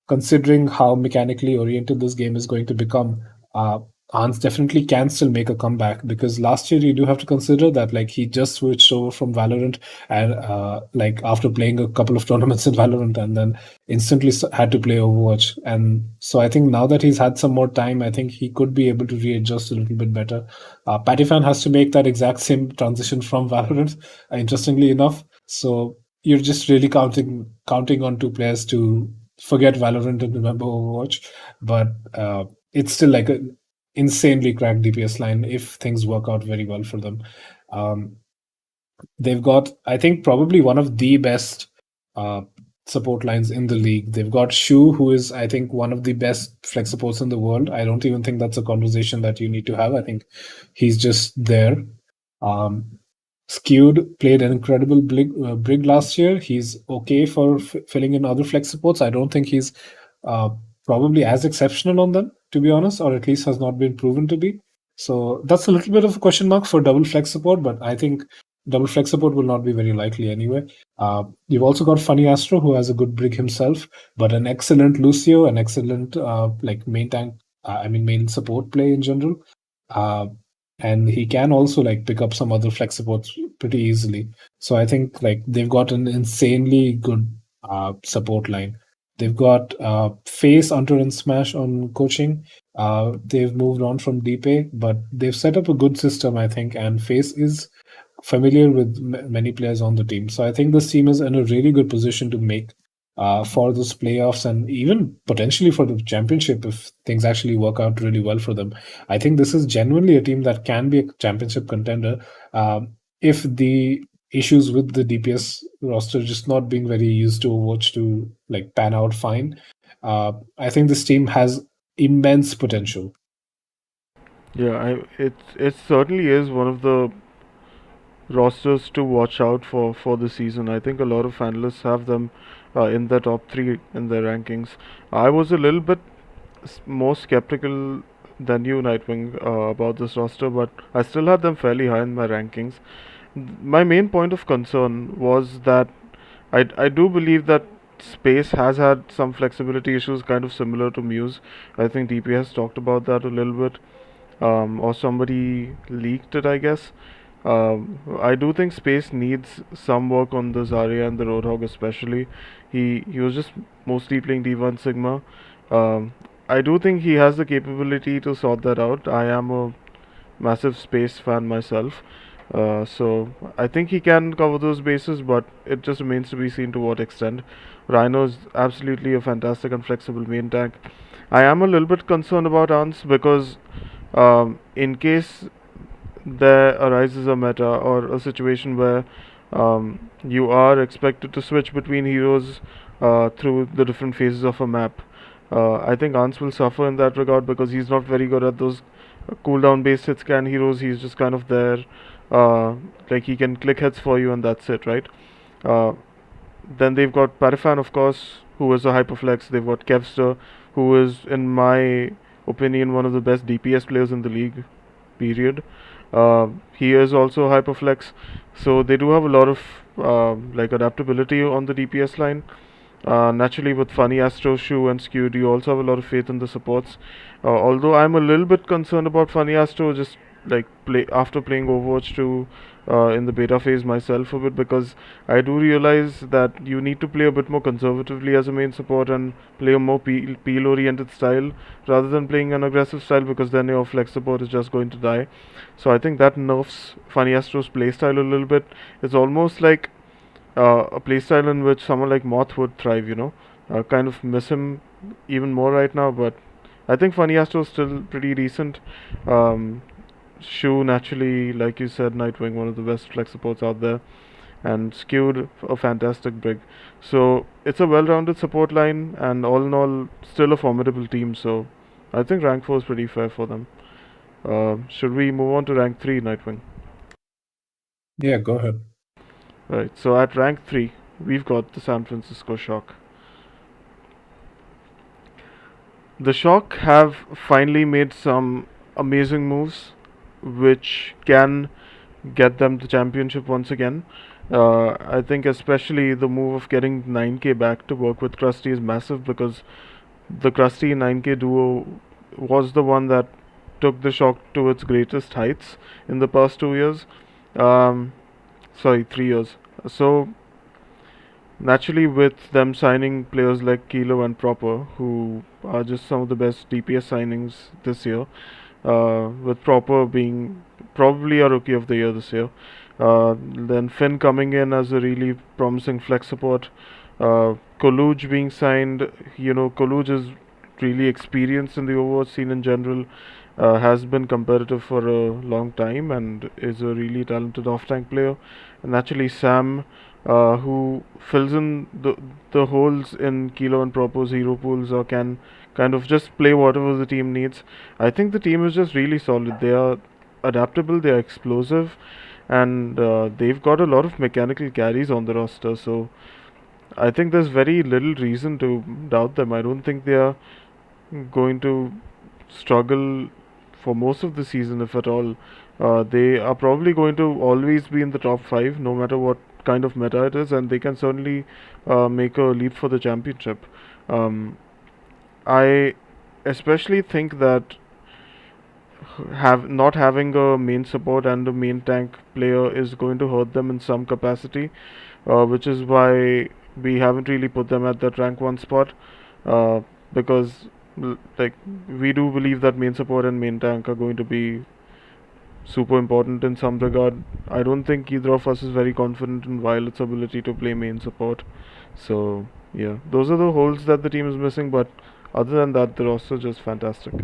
considering how mechanically oriented this game is going to become, Hans definitely can still make a comeback because last year you do have to consider that like he just switched over from Valorant and like after playing a couple of tournaments in Valorant and then instantly had to play Overwatch. And so I think now that he's had some more time, I think he could be able to readjust a little bit better. Patifan has to make that exact same transition from Valorant, interestingly enough. So you're just really counting on two players to forget Valorant and remember Overwatch. But it's still like an insanely cracked DPS line if things work out very well for them. Um, they've got, I think, probably one of the best uh, support lines in the league. They've got Shu, who is, I think, one of the best flex supports in the world. I don't even think that's a conversation that you need to have. I think he's just there. Um, Skewed played an incredible brig last year. He's okay for filling in other flex supports. I don't think he's uh, probably as exceptional on them, to be honest, or at least has not been proven to be. So that's a little bit of a question mark for double flex support, but I think double flex support will not be very likely anyway. You've also got Funny Astro, who has a good brig himself, but an excellent Lucio, an excellent like main tank, I mean main support play in general. Uh, and he can also like pick up some other flex supports pretty easily. So I think like they've got an insanely good support line. They've got Face, Hunter, and Smash on coaching. They've moved on from DPay, but they've set up a good system, I think. And Face is familiar with many players on the team. So I think this team is in a really good position to make for those playoffs and even potentially for the championship if things actually work out really well for them. I think this is genuinely a team that can be a championship contender if the issues with the DPS roster just not being very used to Overwatch to like pan out fine. I think this team has immense potential. Yeah, it certainly is one of the rosters to watch out for the season. I think a lot of analysts have them in the top three in their rankings. I was a little bit more skeptical than you, Nightwing, about this roster, but I still had them fairly high in my rankings. My main point of concern was that I do believe that Space has had some flexibility issues, kind of similar to Muse. I think DP has talked about that a little bit, or somebody leaked it, I guess. I do think Space needs some work on the Zarya and the Roadhog, especially. He was just mostly playing D1 Sigma. Um, I do think he has the capability to sort that out. I am a massive Space fan myself. So I think he can cover those bases, but it just remains to be seen to what extent. Rhino is absolutely a fantastic and flexible main tank. I am a little bit concerned about Ans because in case there arises a meta or a situation where you are expected to switch between heroes through the different phases of a map. I think Ans will suffer in that regard because he's not very good at those cooldown based hit scan heroes. He's just kind of there, like he can click hits for you and that's it, right? Uh, then they've got Parafan, of course, who is a hyperflex. They've got Kevster, who is, in my opinion, one of the best DPS players in the league, period. He is also hyperflex, so they do have a lot of like adaptability on the DPS line. Naturally, with Funny Astro, Shu, and Skewed, you also have a lot of faith in the supports. Although I'm a little bit concerned about Funny Astro, just like play after playing Overwatch 2 in the beta phase myself a bit, because I do realize that you need to play a bit more conservatively as a main support and play a more peel oriented style rather than playing an aggressive style, because then your flex support is just going to die. So I think that nerfs Funny Astro's playstyle a little bit. It's almost like a playstyle in which someone like Moth would thrive, you know. Kind of miss him even more right now, but I think Funny Astro is still pretty decent. Um, Shu, naturally, like you said, Nightwing, one of the best flex supports out there, and Skewed, a fantastic brig. So it's a well rounded support line, and all in all, still a formidable team. So I think rank 4 is pretty fair for them. Should we move on to rank 3, Nightwing? Yeah, go ahead. Right, so at rank 3, we've got the San Francisco Shock. The Shock have finally made some amazing moves which can get them the championship once again. I think especially the move of getting 9K back to work with Krusty is massive, because the Krusty 9K duo was the one that took the Shock to its greatest heights in the past 2 years. Um, sorry, 3 years. So naturally, with them signing players like Kilo and Proper, who are just some of the best DPS signings this year, with Proper being probably a rookie of the year this year. Then Finn coming in as a really promising flex support. Koluj being signed, you know, Koluj is really experienced in the Overwatch scene in general, has been competitive for a long time, and is a really talented off tank player. And naturally, Sam, who fills in the holes in Kilo and Propo's hero pools, or can kind of just play whatever the team needs. I think the team is just really solid. They are adaptable, they are explosive, and they've got a lot of mechanical carries on the roster. So I think there's very little reason to doubt them. I don't think they are going to struggle for most of the season, if at all. They are probably going to always be in the top 5, no matter what kind of meta it is, and they can certainly make a leap for the championship. Um, I especially think that have not having a main support and a main tank player is going to hurt them in some capacity, which is why we haven't really put them at that rank 1 spot, uh, because like we do believe that main support and main tank are going to be super important in some regard. I don't think either of us is very confident in Violet's ability to play main support. So yeah, those are the holes that the team is missing. But other than that, the roster is just fantastic.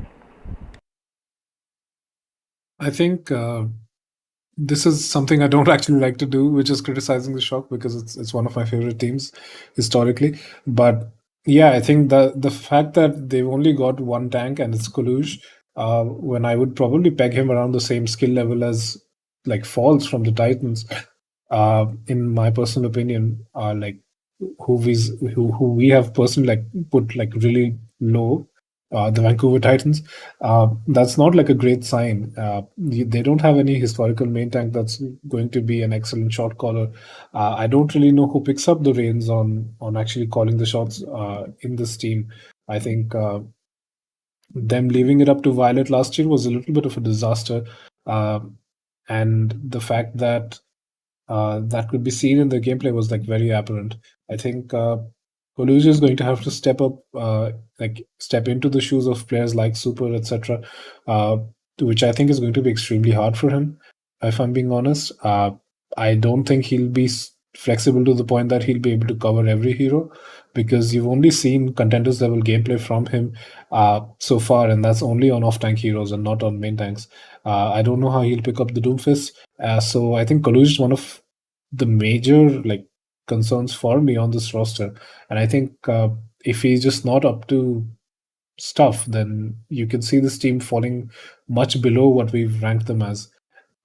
I think this is something I don't actually like to do, which is criticizing the Shock, because it's one of my favorite teams historically. But yeah, I think the fact that they've only got one tank and it's Kolush, when I would probably peg him around the same skill level as like Falls from the Titans, in my personal opinion, are like who we have personally like put like really low. the Vancouver Titans. That's not like a great sign. They don't have any historical main tank that's going to be an excellent shot caller. I don't really know who picks up the reins on actually calling the shots in this team. I think them leaving it up to Violet last year was a little bit of a disaster. Um and the fact that that could be seen in the gameplay was like very apparent. I think Colucci is going to have to step up, like step into the shoes of players like Super, etc., uh, which I think is going to be extremely hard for him. If I'm being honest, I don't think he'll be flexible to the point that he'll be able to cover every hero, because you've only seen contenders level gameplay from him so far, and that's only on off tank heroes and not on main tanks. I don't know how he'll pick up the Doomfist. So I think Kaluj is one of the major like concerns for me on this roster, and I think if he's just not up to stuff, then you can see this team falling much below what we've ranked them as.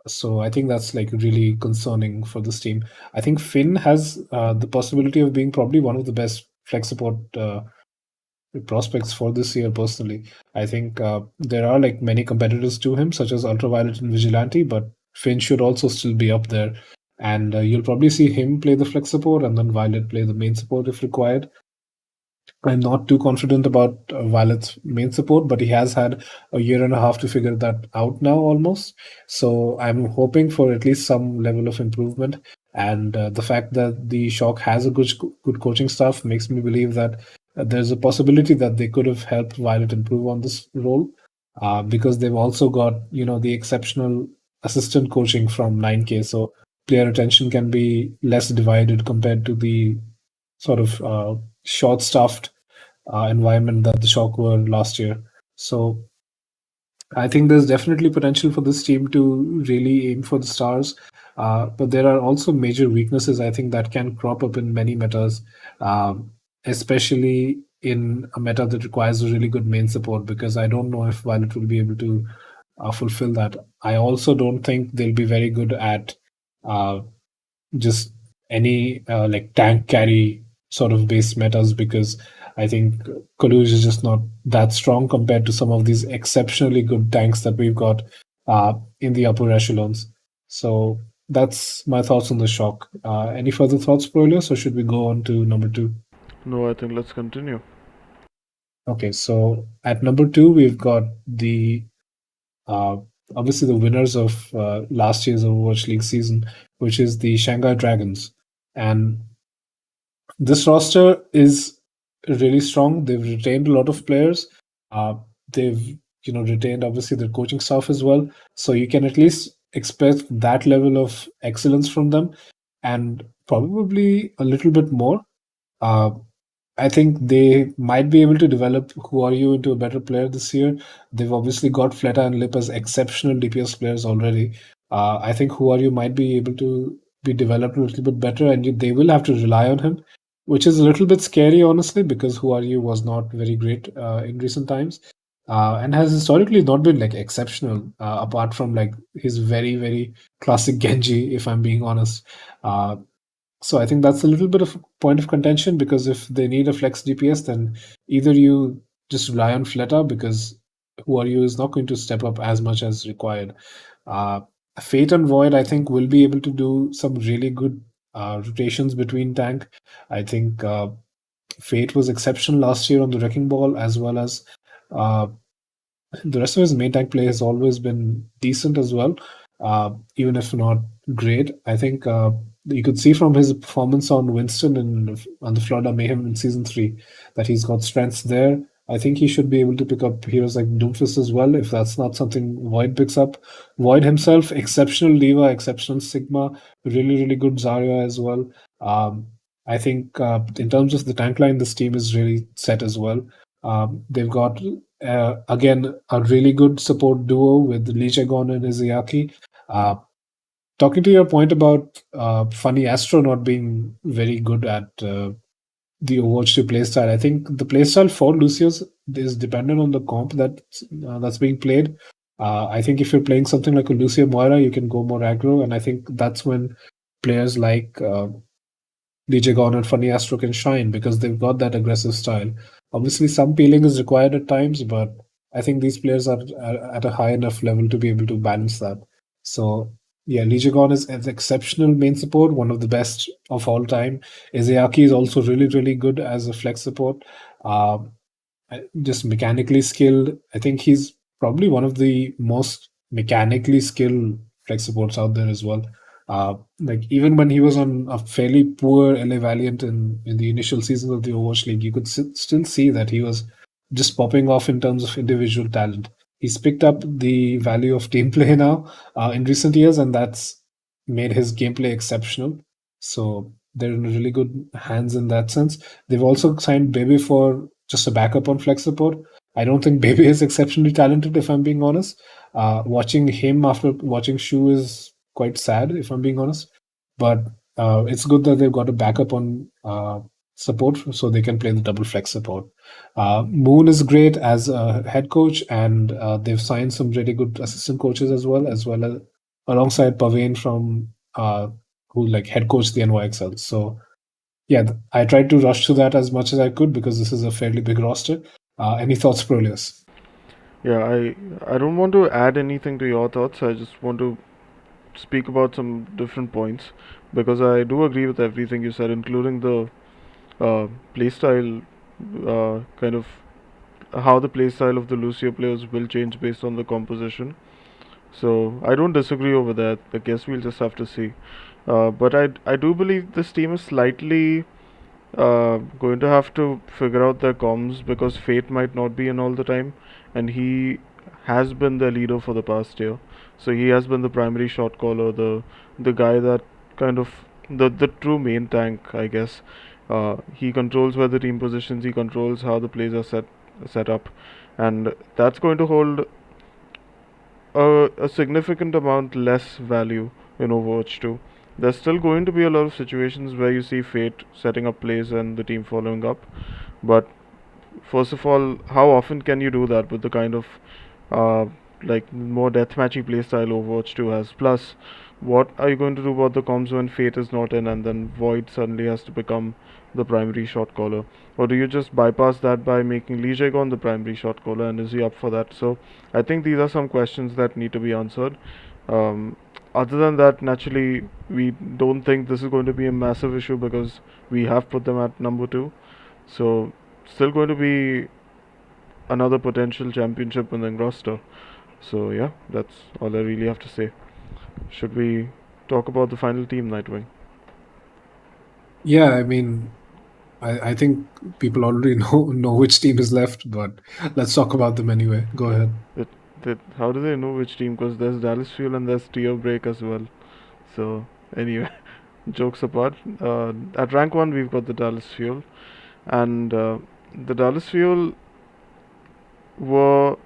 So I think that's like really concerning for this team. I think Finn has the possibility of being probably one of the best flex support prospects for this year personally. I think there are like many competitors to him, such as Ultraviolet and Vigilante, but Finn should also still be up there. And you'll probably see him play the flex support and then Violet play the main support if required. I'm not too confident about Violet's main support, but he has had a year and a half to figure that out now almost. So I'm hoping for at least some level of improvement. And the fact that the Shock has a good coaching staff makes me believe that there's a possibility that they could have helped Violet improve on this role, because they've also got the exceptional assistant coaching from 9K. So player attention can be less divided compared to the sort of short-staffed environment that the Shock were last year. So I think there's definitely potential for this team to really aim for the stars. But there are also major weaknesses I think that can crop up in many metas, especially in a meta that requires a really good main support, because I don't know if Violet will be able to fulfill that. I also don't think they'll be very good at uh, just any like tank carry sort of base metas, because I think Kaluj is just not that strong compared to some of these exceptionally good tanks that we've got in the upper echelons. So that's my thoughts on the Shock. Any further thoughts, Broilers, or should we go on to number two? No, I think let's continue. Okay, so at number two, we've got the uh, obviously the winners of last year's Overwatch League season, which is the Shanghai Dragons. And this roster is really strong. They've retained a lot of players. Uh, they've retained obviously their coaching staff as well. So you can at least expect that level of excellence from them, and probably a little bit more. Uh, I think they might be able to develop Who Are You into a better player this year. They've obviously got Fleta and Lip as exceptional DPS players already. I think Who Are You might be able to be developed a little bit better, and they will have to rely on him, which is a little bit scary, honestly, because Who Are You was not very great in recent times, and has historically not been like exceptional, apart from like his very, very classic Genji, if I'm being honest. Uh, so I think that's a little bit of a point of contention, because if they need a flex DPS, then either you just rely on Fleta, because Who Are You is not going to step up as much as required. Uh, Fate and Void, I think, will be able to do some really good rotations between tank. I think Fate was exceptional last year on the Wrecking Ball, as well as uh, the rest of his main tank play has always been decent as well, even if not great. I think you could see from his performance on Winston and on the Florida Mayhem in season three that he's got strengths there. I think he should be able to pick up heroes like Doomfist as well, if that's not something Void picks up. Void himself, exceptional Diva, exceptional Sigma, really, really good Zarya as well. I think in terms of the tank line, this team is really set as well. They've got again a really good support duo with Lee Jae-gon and Izayaki. Uh, Talking to your point about Funny Astro not being very good at the Overwatch 2 playstyle, I think the playstyle for Lucius is dependent on the comp that's being played. I think if you're playing something like a Lucia Moira, you can go more aggro, and I think that's when players like DJ Gon and Funny Astro can shine, because they've got that aggressive style. Obviously, some peeling is required at times, but I think these players are at a high enough level to be able to balance that. So yeah, Lijagon is an exceptional main support, one of the best of all time. Izayaki is also really, really good as a flex support. Um, just mechanically skilled. I think he's probably one of the most mechanically skilled flex supports out there as well. Like even when he was on a fairly poor LA Valiant in the initial seasons of the Overwatch League, you could still see that he was just popping off in terms of individual talent. He's picked up the value of team play now in recent years, and that's made his gameplay exceptional. So they're in really good hands in that sense. They've also signed Baby for just a backup on flex support. I don't think Baby is exceptionally talented, if I'm being honest. Watching him after watching Shu is quite sad, if I'm being honest. But it's good that they've got a backup on support so they can play the double flex support. Moon is great as a head coach, and they've signed some really good assistant coaches as well as alongside Pavane from who like head coached the NYXL. So yeah, I tried to rush through that as much as I could because this is a fairly big roster. Any thoughts, Prolius? Yeah, I don't want to add anything to your thoughts. I just want to speak about some different points because I do agree with everything you said, including the playstyle, kind of how the playstyle of the Lucio players will change based on the composition. So I don't disagree over that. I guess we'll just have to see. But I do believe this team is slightly going to have to figure out their comms because Fate might not be in all the time, and he has been the leader for the past year. So he has been the primary shot caller, the guy that kind of the true main tank, I guess. He controls where the team positions. He controls how the plays are set up, and that's going to hold a significant amount less value in Overwatch 2. There's still going to be a lot of situations where you see Fate setting up plays and the team following up, but first of all, how often can you do that with the kind of uh, like more deathmatchy playstyle Overwatch 2 has? Plus, what are you going to do about the comms when Fate is not in and then Void suddenly has to become the primary shot caller? Or do you just bypass that by making Lee Jae-gon the primary shot caller, and is he up for that? So I think these are some questions that need to be answered. Um, Other than that, naturally, we don't think this is going to be a massive issue because we have put them at number 2. So still going to be another potential championship winning roster. So yeah, that's all I really have to say. Should we talk about the final team, Nightwing? Yeah, I mean, I think people already know which team is left, but let's talk about them anyway. Go ahead. That, how do they know which team? Because there's Dallas Fuel and there's Tier Break as well. So anyway, jokes apart, at rank 1 we've got the Dallas Fuel, and the Dallas Fuel were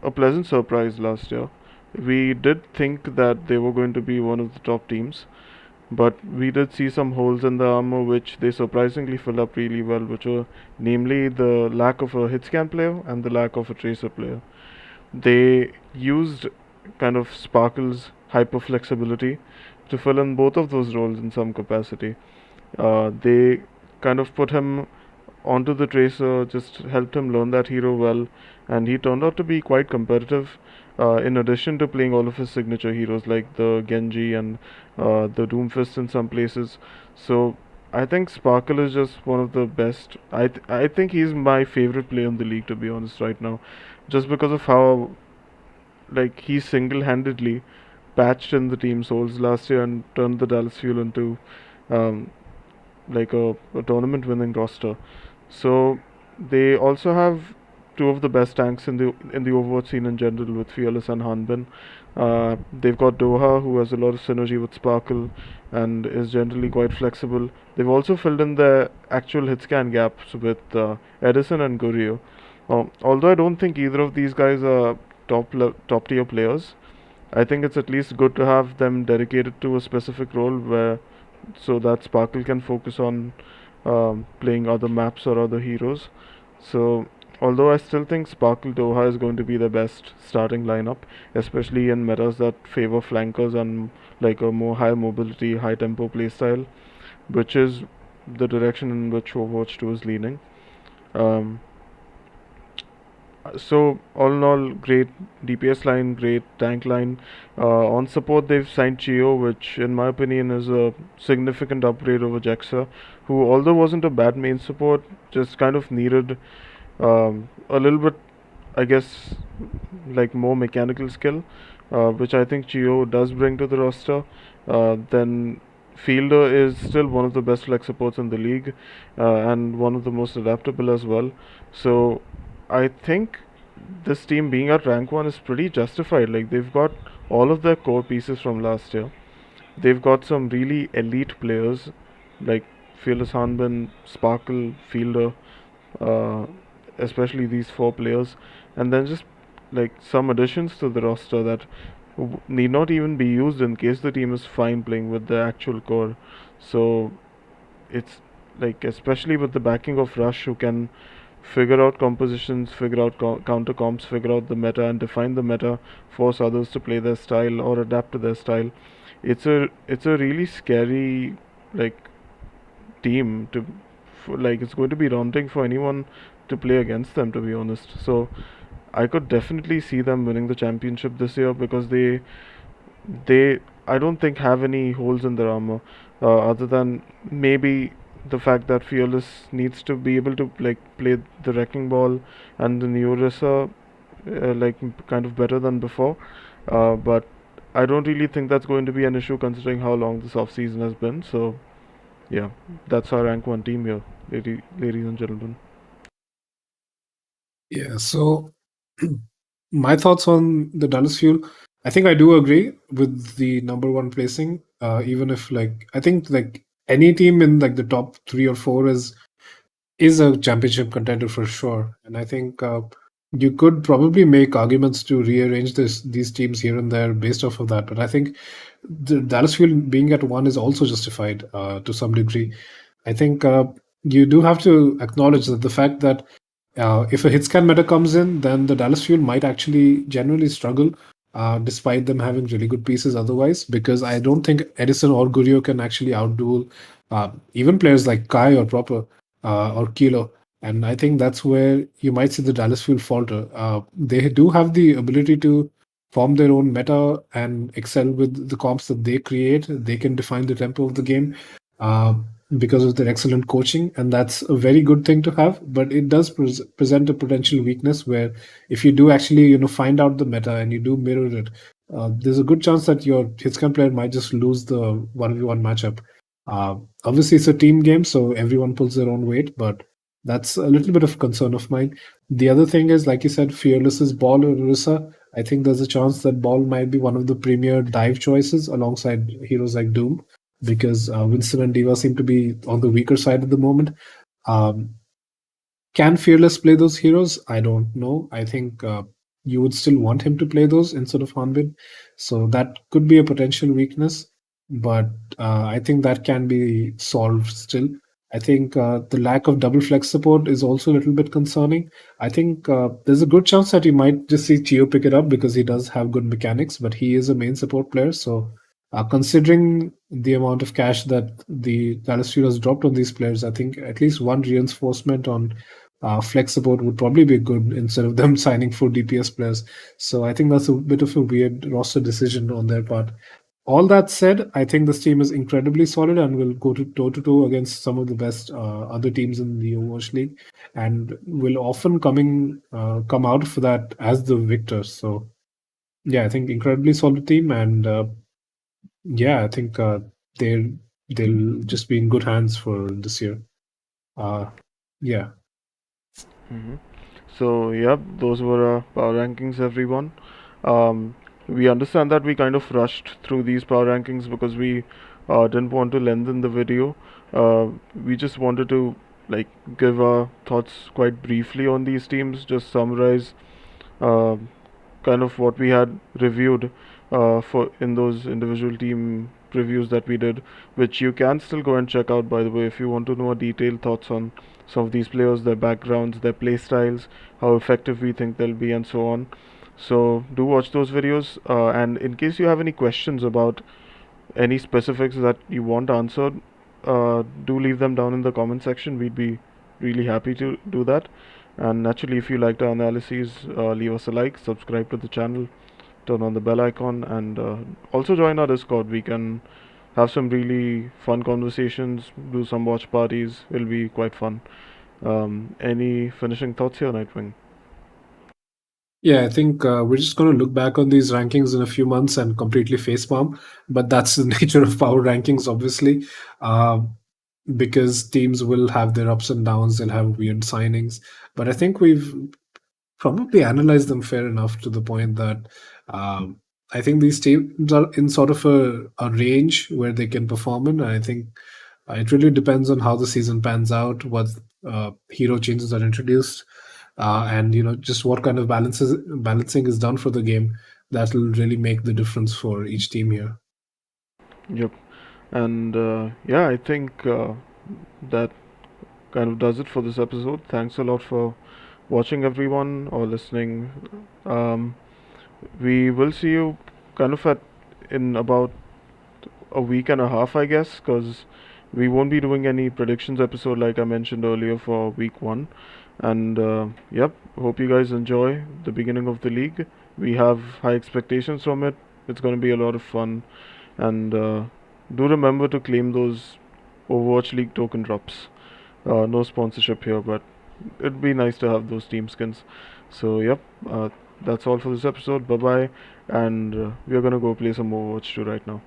a pleasant surprise last year. We did think that they were going to be one of the top teams, but we did see some holes in the armor which they surprisingly fill up really well, which were namely the lack of a hit scan player and the lack of a tracer player. They used kind of Sparkle's hyper flexibility to fill in both of those roles in some capacity. They kind of put him onto the tracer, just helped him learn that hero well, and he turned out to be quite competitive. In addition to playing all of his signature heroes like the Genji and the Doomfist in some places, so I think Sparkle is just one of the best. I think he's my favorite player in the league, to be honest, right now, just because of how like he single-handedly patched in the team souls last year and turned the Dallas Fuel into um, like a tournament winning roster. So they also have two of the best tanks in the Overwatch scene in general with Fearless and Hanbin. They've got Doha, who has a lot of synergy with Sparkle and is generally quite flexible. They've also filled in their actual hit scan gaps with Edison and Gurio. Although I don't think either of these guys are top tier players, I think it's at least good to have them dedicated to a specific role where so that Sparkle can focus on playing other maps or other heroes. So, although I still think Sparkle Doha is going to be the best starting lineup, especially in metas that favor flankers and like a more high mobility, high tempo playstyle, which is the direction in which Overwatch 2 is leaning. Um, so all in all, great DPS line, great tank line. On support, they've signed Chio, which in my opinion is a significant upgrade over Jaxa, who although wasn't a bad main support, just kind of needed a little bit, I guess, like more mechanical skill, which I think Chio does bring to the roster. Then Fielder is still one of the best flex supports in the league, and one of the most adaptable as well. So I think this team being at rank 1 is pretty justified. Like they've got all of their core pieces from last year. They've got some really elite players like Fearless Hanbin, Sparkle, Fielder, uh, especially these four players, and then just like some additions to the roster that need not even be used in case the team is fine playing with the actual core. So it's like, especially with the backing of Rush, who can figure out compositions, figure out counter comps, figure out the meta and define the meta, force others to play their style or adapt to their style. It's a really scary like team to like it's going to be daunting for anyone to play against them, to be honest. So I could definitely see them winning the championship this year because they I don't think have any holes in their armor, other than maybe the fact that Fearless needs to be able to like play the wrecking ball and the new Rissa kind of better than before. But I don't really think that's going to be an issue considering how long this off season has been. So yeah, that's our rank 1 team here, ladies and gentlemen. Yeah, so my thoughts on the Dallas Fuel, I think I do agree with the number one placing. Even if like I think like any team in like the top 3 or 4 is a championship contender for sure. And I think you could probably make arguments to rearrange these teams here and there based off of that. But I think the Dallas Fuel being at 1 is also justified to some degree. I think you do have to acknowledge that the fact that if a hit scan meta comes in, then the Dallas Fuel might actually generally struggle, despite them having really good pieces otherwise, because I don't think Edison or Gurio can actually outduel even players like Kai or Proper or Kilo. And I think that's where you might see the Dallas Fuel falter. They do have the ability to form their own meta and excel with the comps that they create. They can define the tempo of the game. Uh, because of their excellent coaching, and that's a very good thing to have. But it does present a potential weakness where if you do actually find out the meta and you do mirror it, there's a good chance that your hitscan player might just lose the 1v1 matchup. uh, Obviously it's a team game, so everyone pulls their own weight, but that's a little bit of concern of mine. The other thing is, like you said, Fearless's Ball or Orisa. I think there's a chance that Ball might be one of the premier dive choices alongside heroes like Doom, because Winston and Diva seem to be on the weaker side at the moment. Um, can Fearless play those heroes? I don't know. I think you would still want him to play those instead of Hanbin. So that could be a potential weakness, but I think that can be solved still. I think the lack of double flex support is also a little bit concerning. I think there's a good chance that you might just see Chio pick it up because he does have good mechanics, but he is a main support player. So, considering the amount of cash that the Dallas Fuel has dropped on these players, I think at least one reinforcement on flex support would probably be good instead of them signing 4 DPS players. So I think that's a bit of a weird roster decision on their part. All that said, I think this team is incredibly solid and will go to toe to toe against some of the best other teams in the Overwatch League, and will often come out for that as the victors. So yeah, I think incredibly solid team, and yeah, I think they'll just be in good hands for this year. Uh, yeah. hmm So, yeah, those were our power rankings, everyone. Um, we understand that we kind of rushed through these power rankings because we didn't want to lengthen the video. We just wanted to like give our thoughts quite briefly on these teams, just summarize uh, kind of what we had reviewed for in those individual team reviews that we did, which you can still go and check out, by the way, if you want to know detailed thoughts on some of these players, their backgrounds, their play styles, how effective we think they'll be, and so on. So do watch those videos, and in case you have any questions about any specifics that you want answered, do leave them down in the comment section. We'd be really happy to do that. And naturally, if you liked our analyses, leave us a like, subscribe to the channel, turn on the bell icon, and also join our Discord. We can have some really fun conversations, do some watch parties. It'll be quite fun. Any finishing thoughts here, Nightwing? Yeah, I think we're just going to look back on these rankings in a few months and completely facepalm. But that's the nature of power rankings, obviously, uh, because teams will have their ups and downs. They'll have weird signings. But I think we've probably analyzed them fair enough to the point that um, I think these teams are in sort of a range where they can perform in. And I think it really depends on how the season pans out, what hero changes are introduced, and just what kind of balancing is done for the game. That will really make the difference for each team here. Yep. And yeah, I think that kind of does it for this episode. Thanks a lot for watching, everyone, or listening. Um, we will see you kind of at in about a week and a half, I guess, because we won't be doing any predictions episode like I mentioned earlier for week one. And yep, hope you guys enjoy the beginning of the league. We have high expectations from it. It's going to be a lot of fun. And do remember to claim those Overwatch League token drops. No sponsorship here, but it'd be nice to have those team skins. So, yep, that's all for this episode. Bye bye. And we are gonna go play some Overwatch 2 right now.